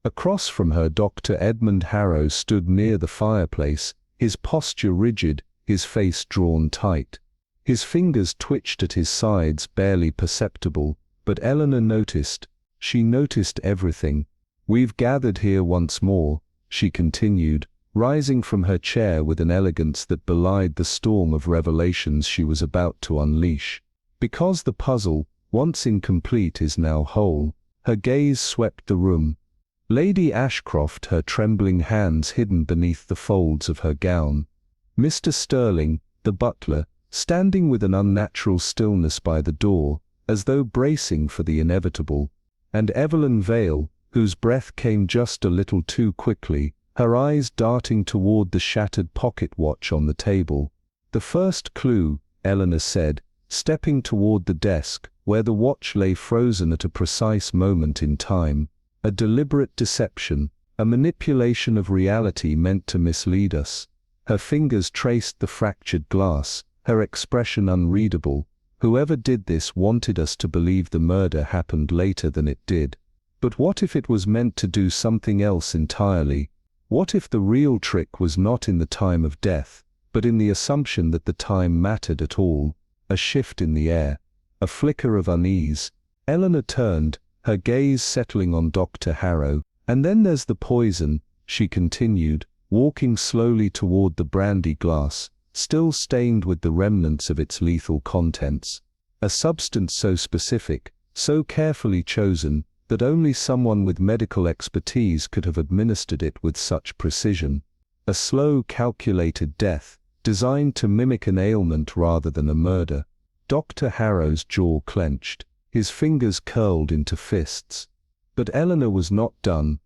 Across from her Dr. Edmund Harrow stood near the fireplace, his posture rigid, his face drawn tight. His fingers twitched at his sides, barely perceptible, but Eleanor noticed. She noticed everything. We've gathered here once more, she continued, rising from her chair with an elegance that belied the storm of revelations she was about to unleash. Because the puzzle, once incomplete, is now whole. Her gaze swept the room. Lady Ashcroft, her trembling hands hidden beneath the folds of her gown. Mr. Sterling, the butler, standing with an unnatural stillness by the door, as though bracing for the inevitable, and Evelyn Vale, whose breath came just a little too quickly, her eyes darting toward the shattered pocket watch on the table. The first clue, Eleanor said, stepping toward the desk, where the watch lay frozen at a precise moment in time. A deliberate deception, a manipulation of reality meant to mislead us. Her fingers traced the fractured glass, her expression unreadable, Whoever did this wanted us to believe the murder happened later than it did. But what if it was meant to do something else entirely? What if the real trick was not in the time of death, but in the assumption that the time mattered at all? A shift in the air, a flicker of unease. Eleanor turned, her gaze settling on Dr. Harrow. And then there's the poison, she continued, walking slowly toward the brandy glass, still stained with the remnants of its lethal contents. A substance so specific, so carefully chosen, that only someone with medical expertise could have administered it with such precision. A slow, calculated death, designed to mimic an ailment rather than a murder. Dr. Harrow's jaw clenched, his fingers curled into fists. But Eleanor was not done.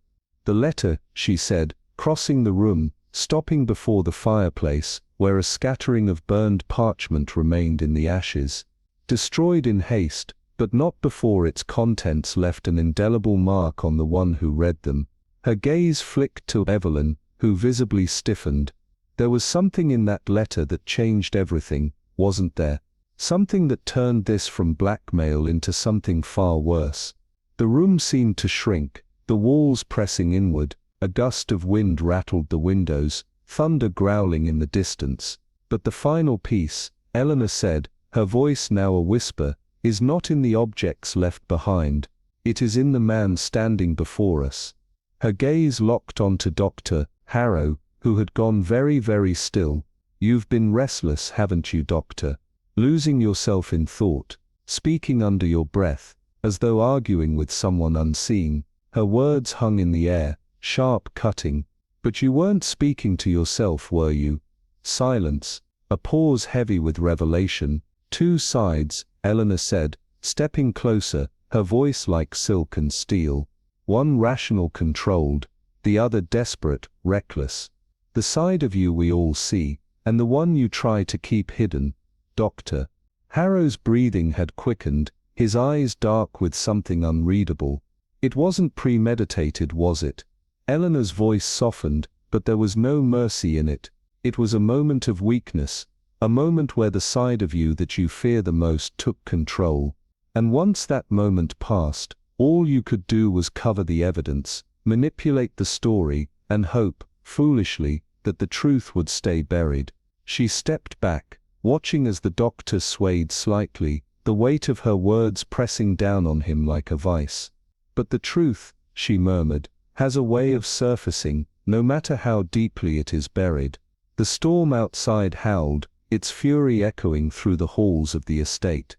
"The letter," she said, crossing the room, stopping before the fireplace, where a scattering of burned parchment remained in the ashes. Destroyed in haste, but not before its contents left an indelible mark on the one who read them. Her gaze flicked to Evelyn, who visibly stiffened. There was something in that letter that changed everything, wasn't there? Something that turned this from blackmail into something far worse. The room seemed to shrink, the walls pressing inward. A gust of wind rattled the windows, thunder growling in the distance. But the final piece, Eleanor said, her voice now a whisper, is not in the objects left behind. It is in the man standing before us. Her gaze locked onto Dr. Harrow, who had gone very, very still. "You've been restless, haven't you, Doctor? Losing yourself in thought, speaking under your breath, as though arguing with someone unseen." Her words hung in the air, sharp, cutting. "But you weren't speaking to yourself, were you?" Silence. A pause heavy with revelation. "Two sides," Eleanor said, stepping closer, her voice like silk and steel. "One rational, controlled, the other desperate, reckless. The side of you we all see, and the one you try to keep hidden, Doctor." Harrow's breathing had quickened, his eyes dark with something unreadable. "It wasn't premeditated, was it?" Eleanor's voice softened, but there was no mercy in it. "It was a moment of weakness, a moment where the side of you that you fear the most took control. And once that moment passed, all you could do was cover the evidence, manipulate the story, and hope, foolishly, that the truth would stay buried." She stepped back, watching as the doctor swayed slightly, the weight of her words pressing down on him like a vice. "But the truth," she murmured, "has a way of surfacing, no matter how deeply it is buried." The storm outside howled, its fury echoing through the halls of the estate.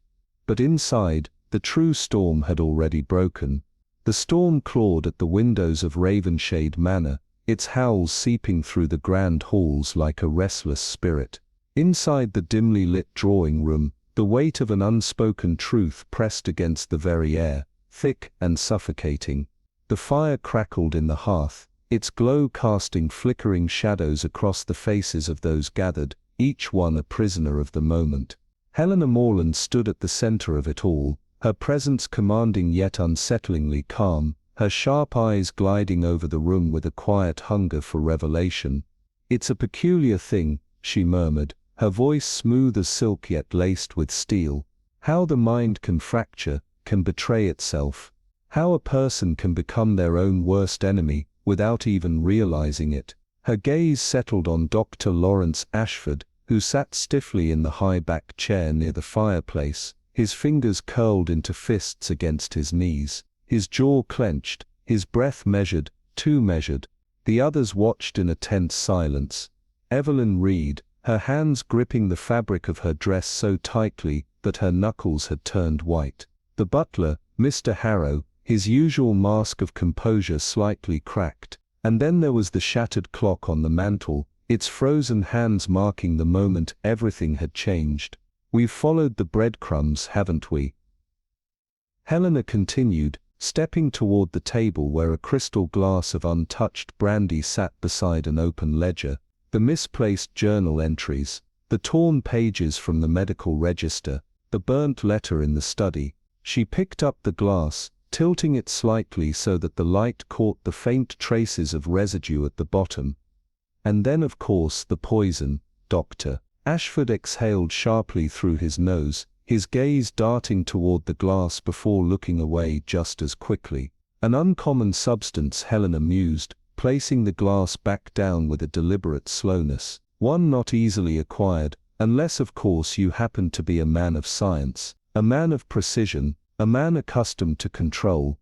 But inside, the true storm had already broken. The storm clawed at the windows of Ravenshade Manor, its howls seeping through the grand halls like a restless spirit. Inside the dimly lit drawing room, the weight of an unspoken truth pressed against the very air, thick and suffocating. The fire crackled in the hearth, its glow casting flickering shadows across the faces of those gathered, each one a prisoner of the moment. Helena Morland stood at the center of it all, her presence commanding yet unsettlingly calm, her sharp eyes gliding over the room with a quiet hunger for revelation. "It's a peculiar thing," she murmured, her voice smooth as silk yet laced with steel. "How the mind can fracture, can betray itself. How a person can become their own worst enemy, without even realizing it." Her gaze settled on Dr. Lawrence Ashford, who sat stiffly in the high-backed chair near the fireplace, his fingers curled into fists against his knees, his jaw clenched, his breath measured, too measured. The others watched in a tense silence. Evelyn Reed, her hands gripping the fabric of her dress so tightly that her knuckles had turned white. The butler, Mr. Harrow, his usual mask of composure slightly cracked. And then there was the shattered clock on the mantel, its frozen hands marking the moment everything had changed. "We've followed the breadcrumbs, haven't we?" Helena continued, stepping toward the table where a crystal glass of untouched brandy sat beside an open ledger, the misplaced journal entries, the torn pages from the medical register, the burnt letter in the study. She picked up the glass, tilting it slightly so that the light caught the faint traces of residue at the bottom. "And then of course the poison, Doctor." Ashford exhaled sharply through his nose, his gaze darting toward the glass before looking away just as quickly. An uncommon substance, Helena mused, placing the glass back down with a deliberate slowness. One not easily acquired, unless of course you happen to be a man of science, a man of precision, a man accustomed to control.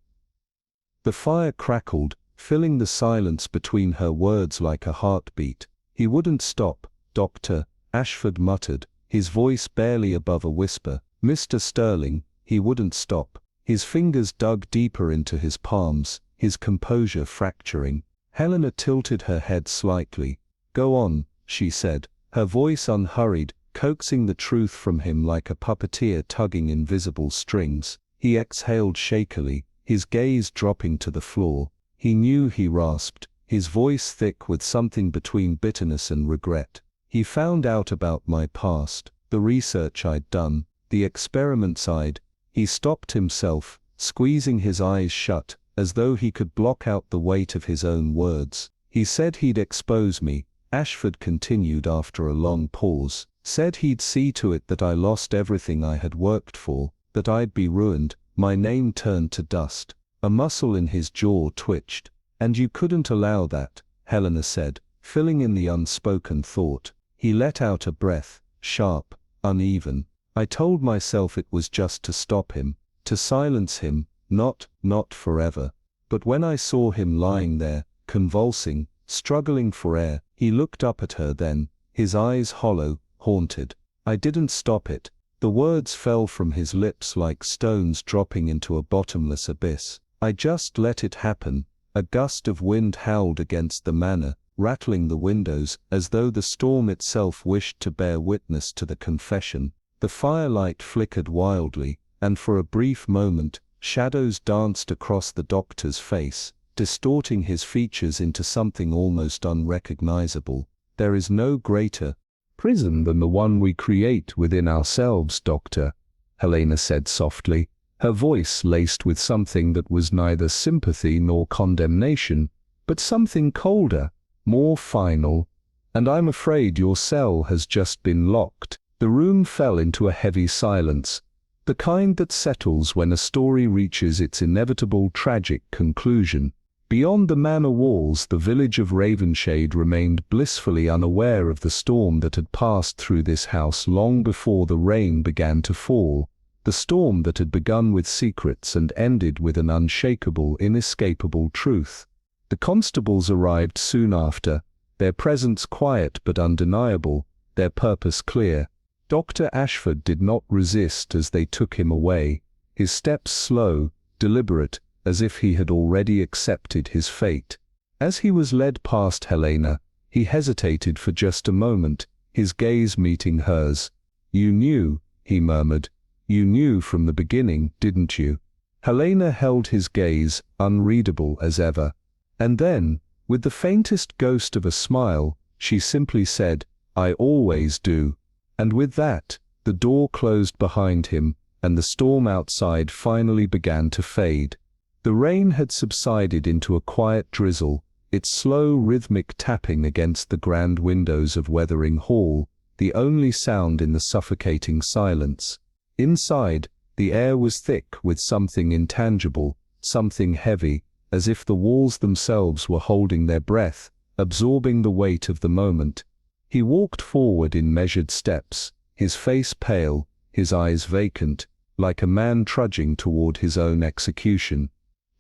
The fire crackled, filling the silence between her words like a heartbeat. He wouldn't stop, Doctor, Ashford muttered, his voice barely above a whisper. Mr. Sterling, he wouldn't stop. His fingers dug deeper into his palms, his composure fracturing. Helena tilted her head slightly. Go on, she said, her voice unhurried, coaxing the truth from him like a puppeteer tugging invisible strings. He exhaled shakily, his gaze dropping to the floor. He knew, he rasped, his voice thick with something between bitterness and regret. He found out about my past, the research I'd done, the experiments I'd. He stopped himself, squeezing his eyes shut, as though he could block out the weight of his own words. He said he'd expose me, Ashford continued after a long pause. Said he'd see to it that I lost everything I had worked for, that I'd be ruined, my name turned to dust. A muscle in his jaw twitched. And you couldn't allow that, Helena said, filling in the unspoken thought. He let out a breath, sharp, uneven. I told myself it was just to stop him, to silence him, not forever. But when I saw him lying there, convulsing, struggling for air, he looked up at her then, his eyes hollow, haunted. I didn't stop it. The words fell from his lips like stones dropping into a bottomless abyss. I just let it happen. A gust of wind howled against the manor, rattling the windows, as though the storm itself wished to bear witness to the confession. The firelight flickered wildly, and for a brief moment, shadows danced across the doctor's face, distorting his features into something almost unrecognizable. There is no greater prison than the one we create within ourselves, Doctor, Helena said softly, her voice laced with something that was neither sympathy nor condemnation, but something colder, more final. And I'm afraid your cell has just been locked. The room fell into a heavy silence, the kind that settles when a story reaches its inevitable tragic conclusion. Beyond the manor walls, the village of Ravenshade remained blissfully unaware of the storm that had passed through this house long before the rain began to fall, the storm that had begun with secrets and ended with an unshakable, inescapable truth. The constables arrived soon after, their presence quiet but undeniable, their purpose clear. Dr. Ashford did not resist as they took him away, his steps slow, deliberate, as if he had already accepted his fate. As he was led past Helena, he hesitated for just a moment, his gaze meeting hers. You knew, he murmured. You knew from the beginning, didn't you? Helena held his gaze, unreadable as ever. And then, with the faintest ghost of a smile, she simply said, I always do. And with that, the door closed behind him, and the storm outside finally began to fade. The rain had subsided into a quiet drizzle, its slow rhythmic tapping against the grand windows of Weathering Hall, the only sound in the suffocating silence. Inside, the air was thick with something intangible, something heavy, as if the walls themselves were holding their breath, absorbing the weight of the moment. He walked forward in measured steps, his face pale, his eyes vacant, like a man trudging toward his own execution.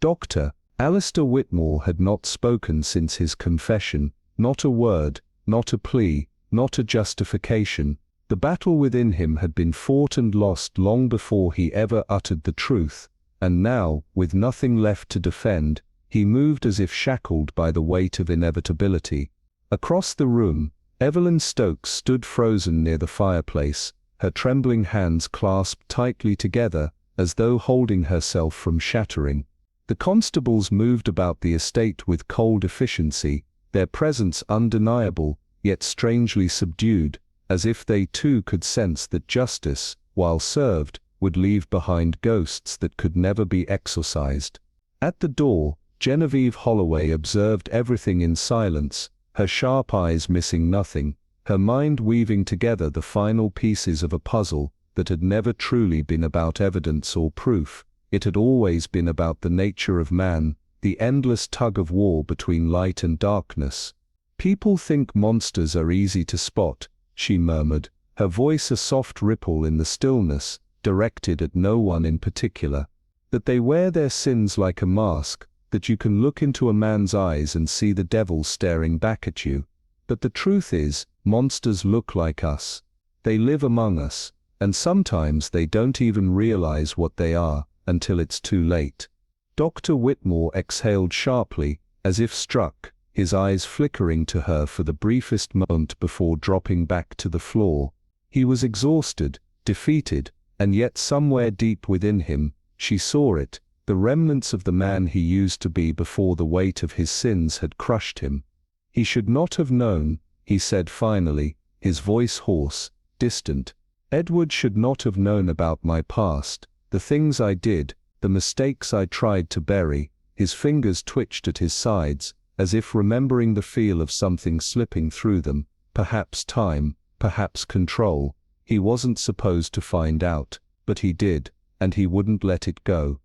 Doctor, Alistair Whitmore had not spoken since his confession, not a word, not a plea, not a justification. The battle within him had been fought and lost long before he ever uttered the truth, and now, with nothing left to defend, he moved as if shackled by the weight of inevitability. Across the room, Evelyn Stokes stood frozen near the fireplace, her trembling hands clasped tightly together, as though holding herself from shattering. The constables moved about the estate with cold efficiency, their presence undeniable, yet strangely subdued, as if they too could sense that justice, while served, would leave behind ghosts that could never be exorcised. At the door, Genevieve Holloway observed everything in silence, her sharp eyes missing nothing, her mind weaving together the final pieces of a puzzle that had never truly been about evidence or proof. It had always been about the nature of man, the endless tug of war between light and darkness. "People think monsters are easy to spot," she murmured, her voice a soft ripple in the stillness, directed at no one in particular. "That they wear their sins like a mask, that you can look into a man's eyes and see the devil staring back at you. But the truth is, monsters look like us. They live among us, and sometimes they don't even realize what they are, until it's too late." Dr. Whitmore exhaled sharply, as if struck, his eyes flickering to her for the briefest moment before dropping back to the floor. He was exhausted, defeated, and yet somewhere deep within him, she saw it, the remnants of the man he used to be before the weight of his sins had crushed him. "He should not have known," he said finally, his voice hoarse, distant. "Edward should not have known about my past, the things I did, the mistakes I tried to bury." His fingers twitched at his sides, as if remembering the feel of something slipping through them, perhaps time, perhaps control. He wasn't supposed to find out, but he did, and he wouldn't let it go.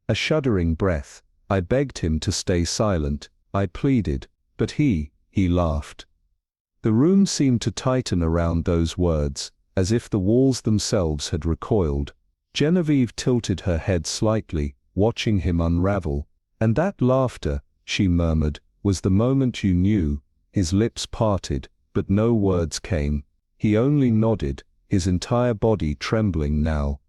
A shuddering breath. "I begged him to stay silent, I pleaded, but he laughed." The room seemed to tighten around those words, as if the walls themselves had recoiled. Genevieve tilted her head slightly, watching him unravel. "And that laughter," she murmured, "was the moment you knew." His lips parted, but no words came. He only nodded, his entire body trembling now.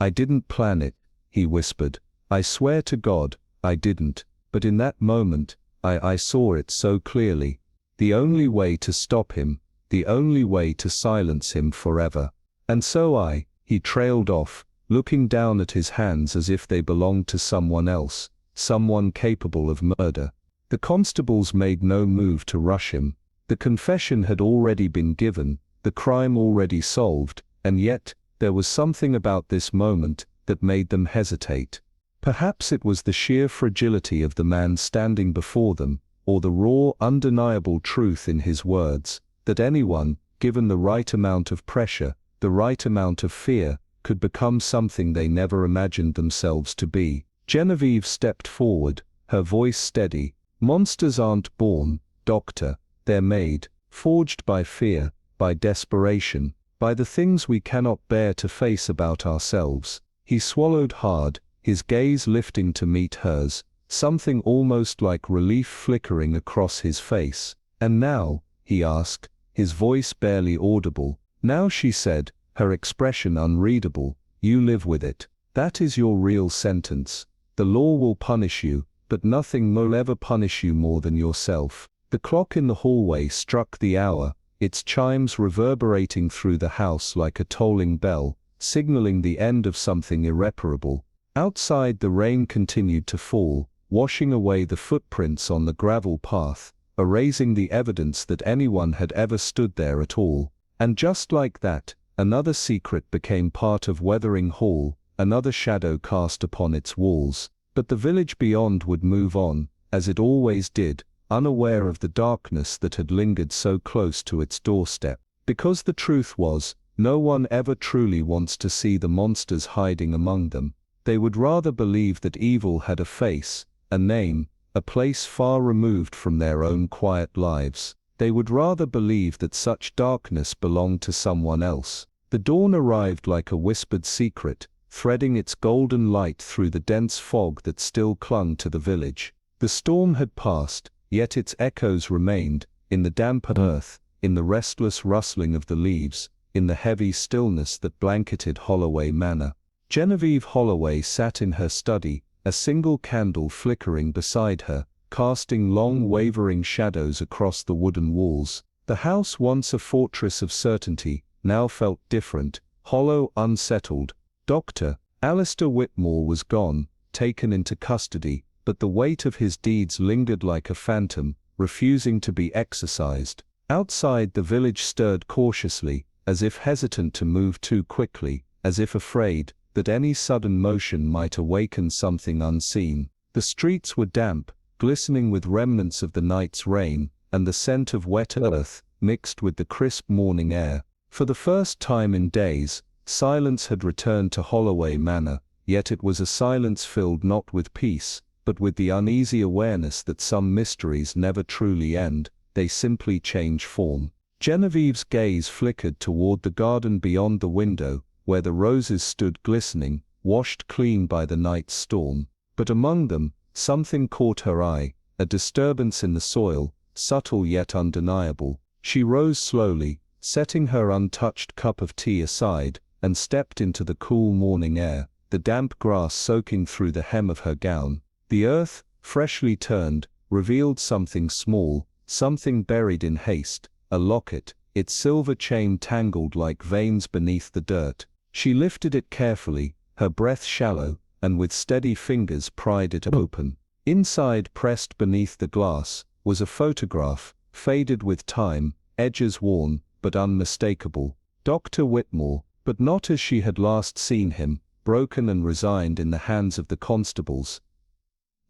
"I didn't plan it," he whispered. "I swear to God, I didn't. But in that moment, I saw it so clearly. The only way to stop him, the only way to silence him forever. And so he trailed off, looking down at his hands as if they belonged to someone else, someone capable of murder. The constables made no move to rush him. The confession had already been given, the crime already solved, and yet, there was something about this moment that made them hesitate. Perhaps it was the sheer fragility of the man standing before them, or the raw, undeniable truth in his words, that anyone, given the right amount of pressure, the right amount of fear, could become something they never imagined themselves to be. Genevieve stepped forward, her voice steady. "Monsters aren't born, Doctor, they're made, forged by fear, by desperation, by the things we cannot bear to face about ourselves." He swallowed hard, his gaze lifting to meet hers, something almost like relief flickering across his face. "And now?" he asked, his voice barely audible. "Now," she said, her expression unreadable, "you live with it. That is your real sentence. The law will punish you, but nothing will ever punish you more than yourself." The clock in the hallway struck the hour, its chimes reverberating through the house like a tolling bell, signaling the end of something irreparable. Outside, the rain continued to fall, washing away the footprints on the gravel path, erasing the evidence that anyone had ever stood there at all. And just like that, another secret became part of Weathering Hall, another shadow cast upon its walls. But the village beyond would move on, as it always did, unaware of the darkness that had lingered so close to its doorstep. Because the truth was, no one ever truly wants to see the monsters hiding among them. They would rather believe that evil had a face, a name, a place far removed from their own quiet lives. They would rather believe that such darkness belonged to someone else. The dawn arrived like a whispered secret, threading its golden light through the dense fog that still clung to the village. The storm had passed, yet its echoes remained, in the damp earth, in the restless rustling of the leaves, in the heavy stillness that blanketed Holloway Manor. Genevieve Holloway sat in her study, a single candle flickering beside her, casting long wavering shadows across the wooden walls. The house, once a fortress of certainty, now felt different, hollow, unsettled. Dr. Alistair Whitmore was gone, taken into custody, but the weight of his deeds lingered like a phantom, refusing to be exorcised. Outside, the village stirred cautiously, as if hesitant to move too quickly, as if afraid that any sudden motion might awaken something unseen. The streets were damp, glistening with remnants of the night's rain, and the scent of wet earth mixed with the crisp morning air. For the first time in days, Silence had returned to Holloway Manor, yet it was a silence filled not with peace, but with the uneasy awareness that some mysteries never truly end, they simply change form. Genevieve's gaze flickered toward the garden beyond the window, where the roses stood glistening, washed clean by the night's storm. But among them, something caught her eye, a disturbance in the soil, subtle yet undeniable. She rose slowly, setting her untouched cup of tea aside, and stepped into the cool morning air, the damp grass soaking through the hem of her gown. The earth, freshly turned, revealed something small, something buried in haste, a locket, its silver chain tangled like veins beneath the dirt. She lifted it carefully, her breath shallow, and with steady fingers pried it open. Inside, pressed beneath the glass, was a photograph, faded with time, edges worn, but unmistakable. Dr. Whitmore, but not as she had last seen him, broken and resigned in the hands of the constables.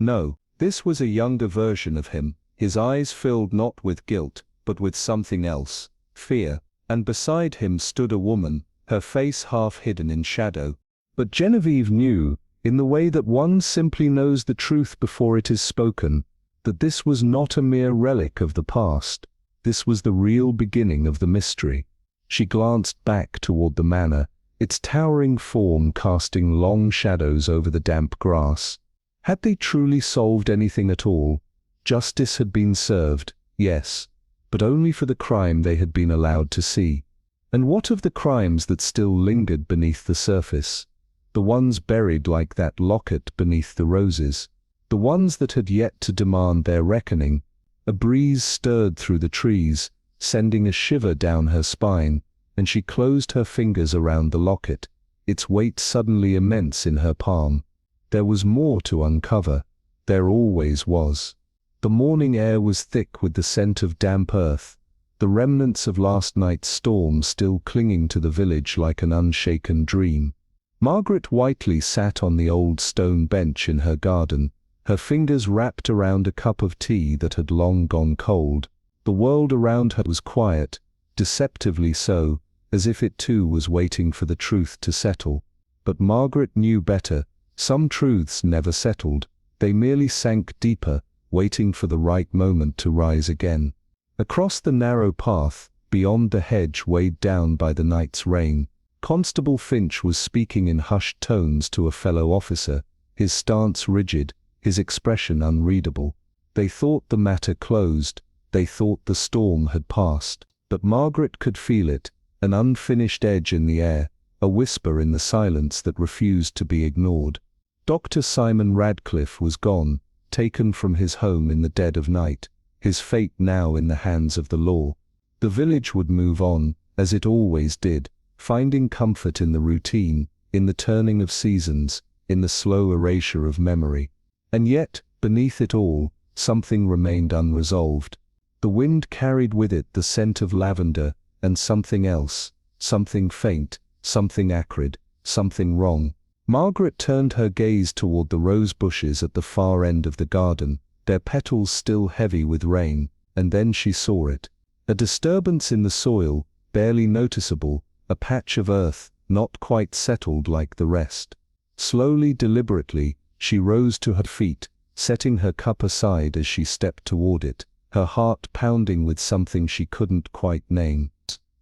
No, this was a younger version of him, his eyes filled not with guilt, but with something else, fear, and beside him stood a woman, her face half hidden in shadow. But Genevieve knew, in the way that one simply knows the truth before it is spoken, that this was not a mere relic of the past. This was the real beginning of the mystery. She glanced back toward the manor, its towering form casting long shadows over the damp grass. Had they truly solved anything at all? Justice had been served, yes, but only for the crime they had been allowed to see. And what of the crimes that still lingered beneath the surface? The ones buried like that locket beneath the roses, the ones that had yet to demand their reckoning. A breeze stirred through the trees, sending a shiver down her spine, and she closed her fingers around the locket, its weight suddenly immense in her palm. There was more to uncover. There always was. The morning air was thick with the scent of damp earth, the remnants of last night's storm still clinging to the village like an unshaken dream. Margaret Whiteley sat on the old stone bench in her garden, her fingers wrapped around a cup of tea that had long gone cold. The world around her was quiet, deceptively so, as if it too was waiting for the truth to settle. But Margaret knew better. Some truths never settled, they merely sank deeper, waiting for the right moment to rise again. Across the narrow path, beyond the hedge weighed down by the night's rain, Constable Finch was speaking in hushed tones to a fellow officer, his stance rigid, his expression unreadable. They thought the matter closed, they thought the storm had passed, but Margaret could feel it, an unfinished edge in the air, a whisper in the silence that refused to be ignored. Dr. Simon Radcliffe was gone, taken from his home in the dead of night, his fate now in the hands of the law. The village would move on, as it always did, finding comfort in the routine, in the turning of seasons, in the slow erasure of memory. And yet, beneath it all, something remained unresolved. The wind carried with it the scent of lavender, and something else, something faint, something acrid, something wrong. Margaret turned her gaze toward the rose bushes at the far end of the garden, their petals still heavy with rain, and then she saw it. A disturbance in the soil, barely noticeable, a patch of earth, not quite settled like the rest. Slowly, deliberately, she rose to her feet, setting her cup aside as she stepped toward it, her heart pounding with something she couldn't quite name.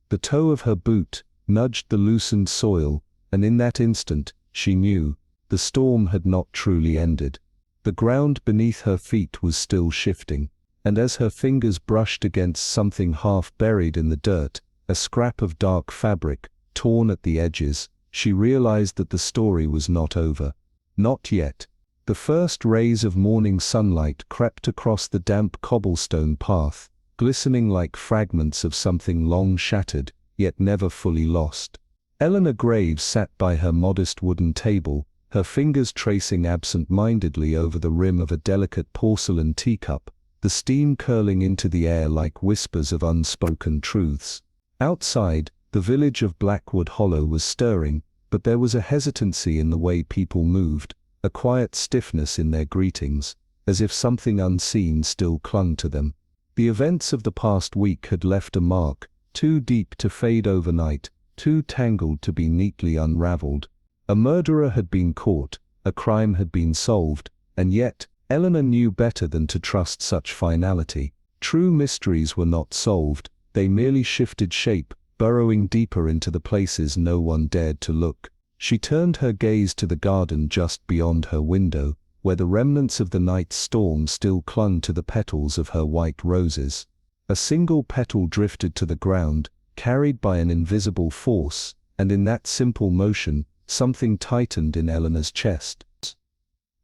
The toe of her boot nudged the loosened soil, and in that instant, she knew, the storm had not truly ended. The ground beneath her feet was still shifting, and as her fingers brushed against something half buried in the dirt, a scrap of dark fabric, torn at the edges, she realized that the story was not over. Not yet. The first rays of morning sunlight crept across the damp cobblestone path, glistening like fragments of something long shattered, yet never fully lost. Eleanor Graves sat by her modest wooden table, her fingers tracing absent-mindedly over the rim of a delicate porcelain teacup, the steam curling into the air like whispers of unspoken truths. Outside, the village of Blackwood Hollow was stirring, but there was a hesitancy in the way people moved, a quiet stiffness in their greetings, as if something unseen still clung to them. The events of the past week had left a mark, too deep to fade overnight, too tangled to be neatly unraveled. A murderer had been caught, a crime had been solved, and yet, Eleanor knew better than to trust such finality. True mysteries were not solved, they merely shifted shape, burrowing deeper into the places no one dared to look. She turned her gaze to the garden just beyond her window, where the remnants of the night's storm still clung to the petals of her white roses. A single petal drifted to the ground, carried by an invisible force, and in that simple motion, something tightened in Eleanor's chest.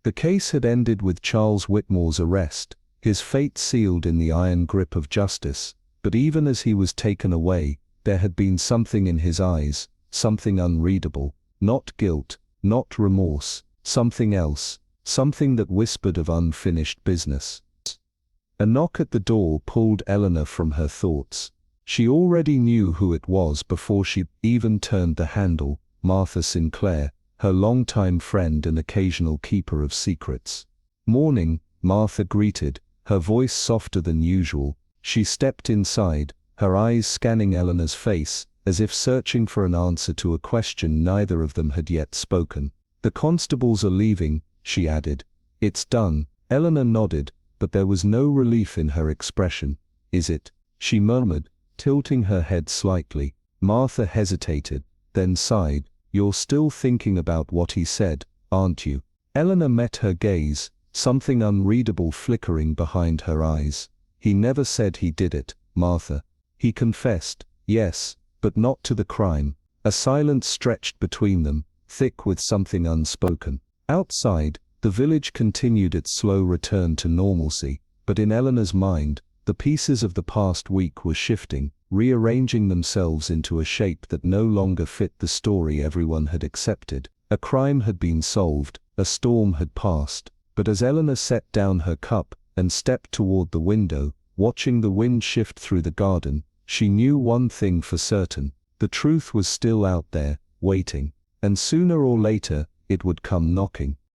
The case had ended with Charles Whitmore's arrest, his fate sealed in the iron grip of justice, but even as he was taken away, there had been something in his eyes, something unreadable, not guilt, not remorse, something else, something that whispered of unfinished business. A knock at the door pulled Eleanor from her thoughts. She already knew who it was before she even turned the handle: Martha Sinclair, her longtime friend and occasional keeper of secrets. "Morning," Martha greeted, her voice softer than usual. She stepped inside, her eyes scanning Eleanor's face, as if searching for an answer to a question neither of them had yet spoken. "The constables are leaving," she added. "It's done." Eleanor nodded, but there was no relief in her expression. "Is it?" she murmured, tilting her head slightly. Martha hesitated, then sighed. "You're still thinking about what he said, aren't you?" Eleanor met her gaze, something unreadable flickering behind her eyes. "He never said he did it, Martha. He confessed, yes, but not to the crime." A silence stretched between them, thick with something unspoken. Outside, the village continued its slow return to normalcy, but in Eleanor's mind, the pieces of the past week were shifting, rearranging themselves into a shape that no longer fit the story everyone had accepted. A crime had been solved, a storm had passed, but as Eleanor set down her cup and stepped toward the window, watching the wind shift through the garden, she knew one thing for certain: the truth was still out there, waiting, and sooner or later, it would come knocking.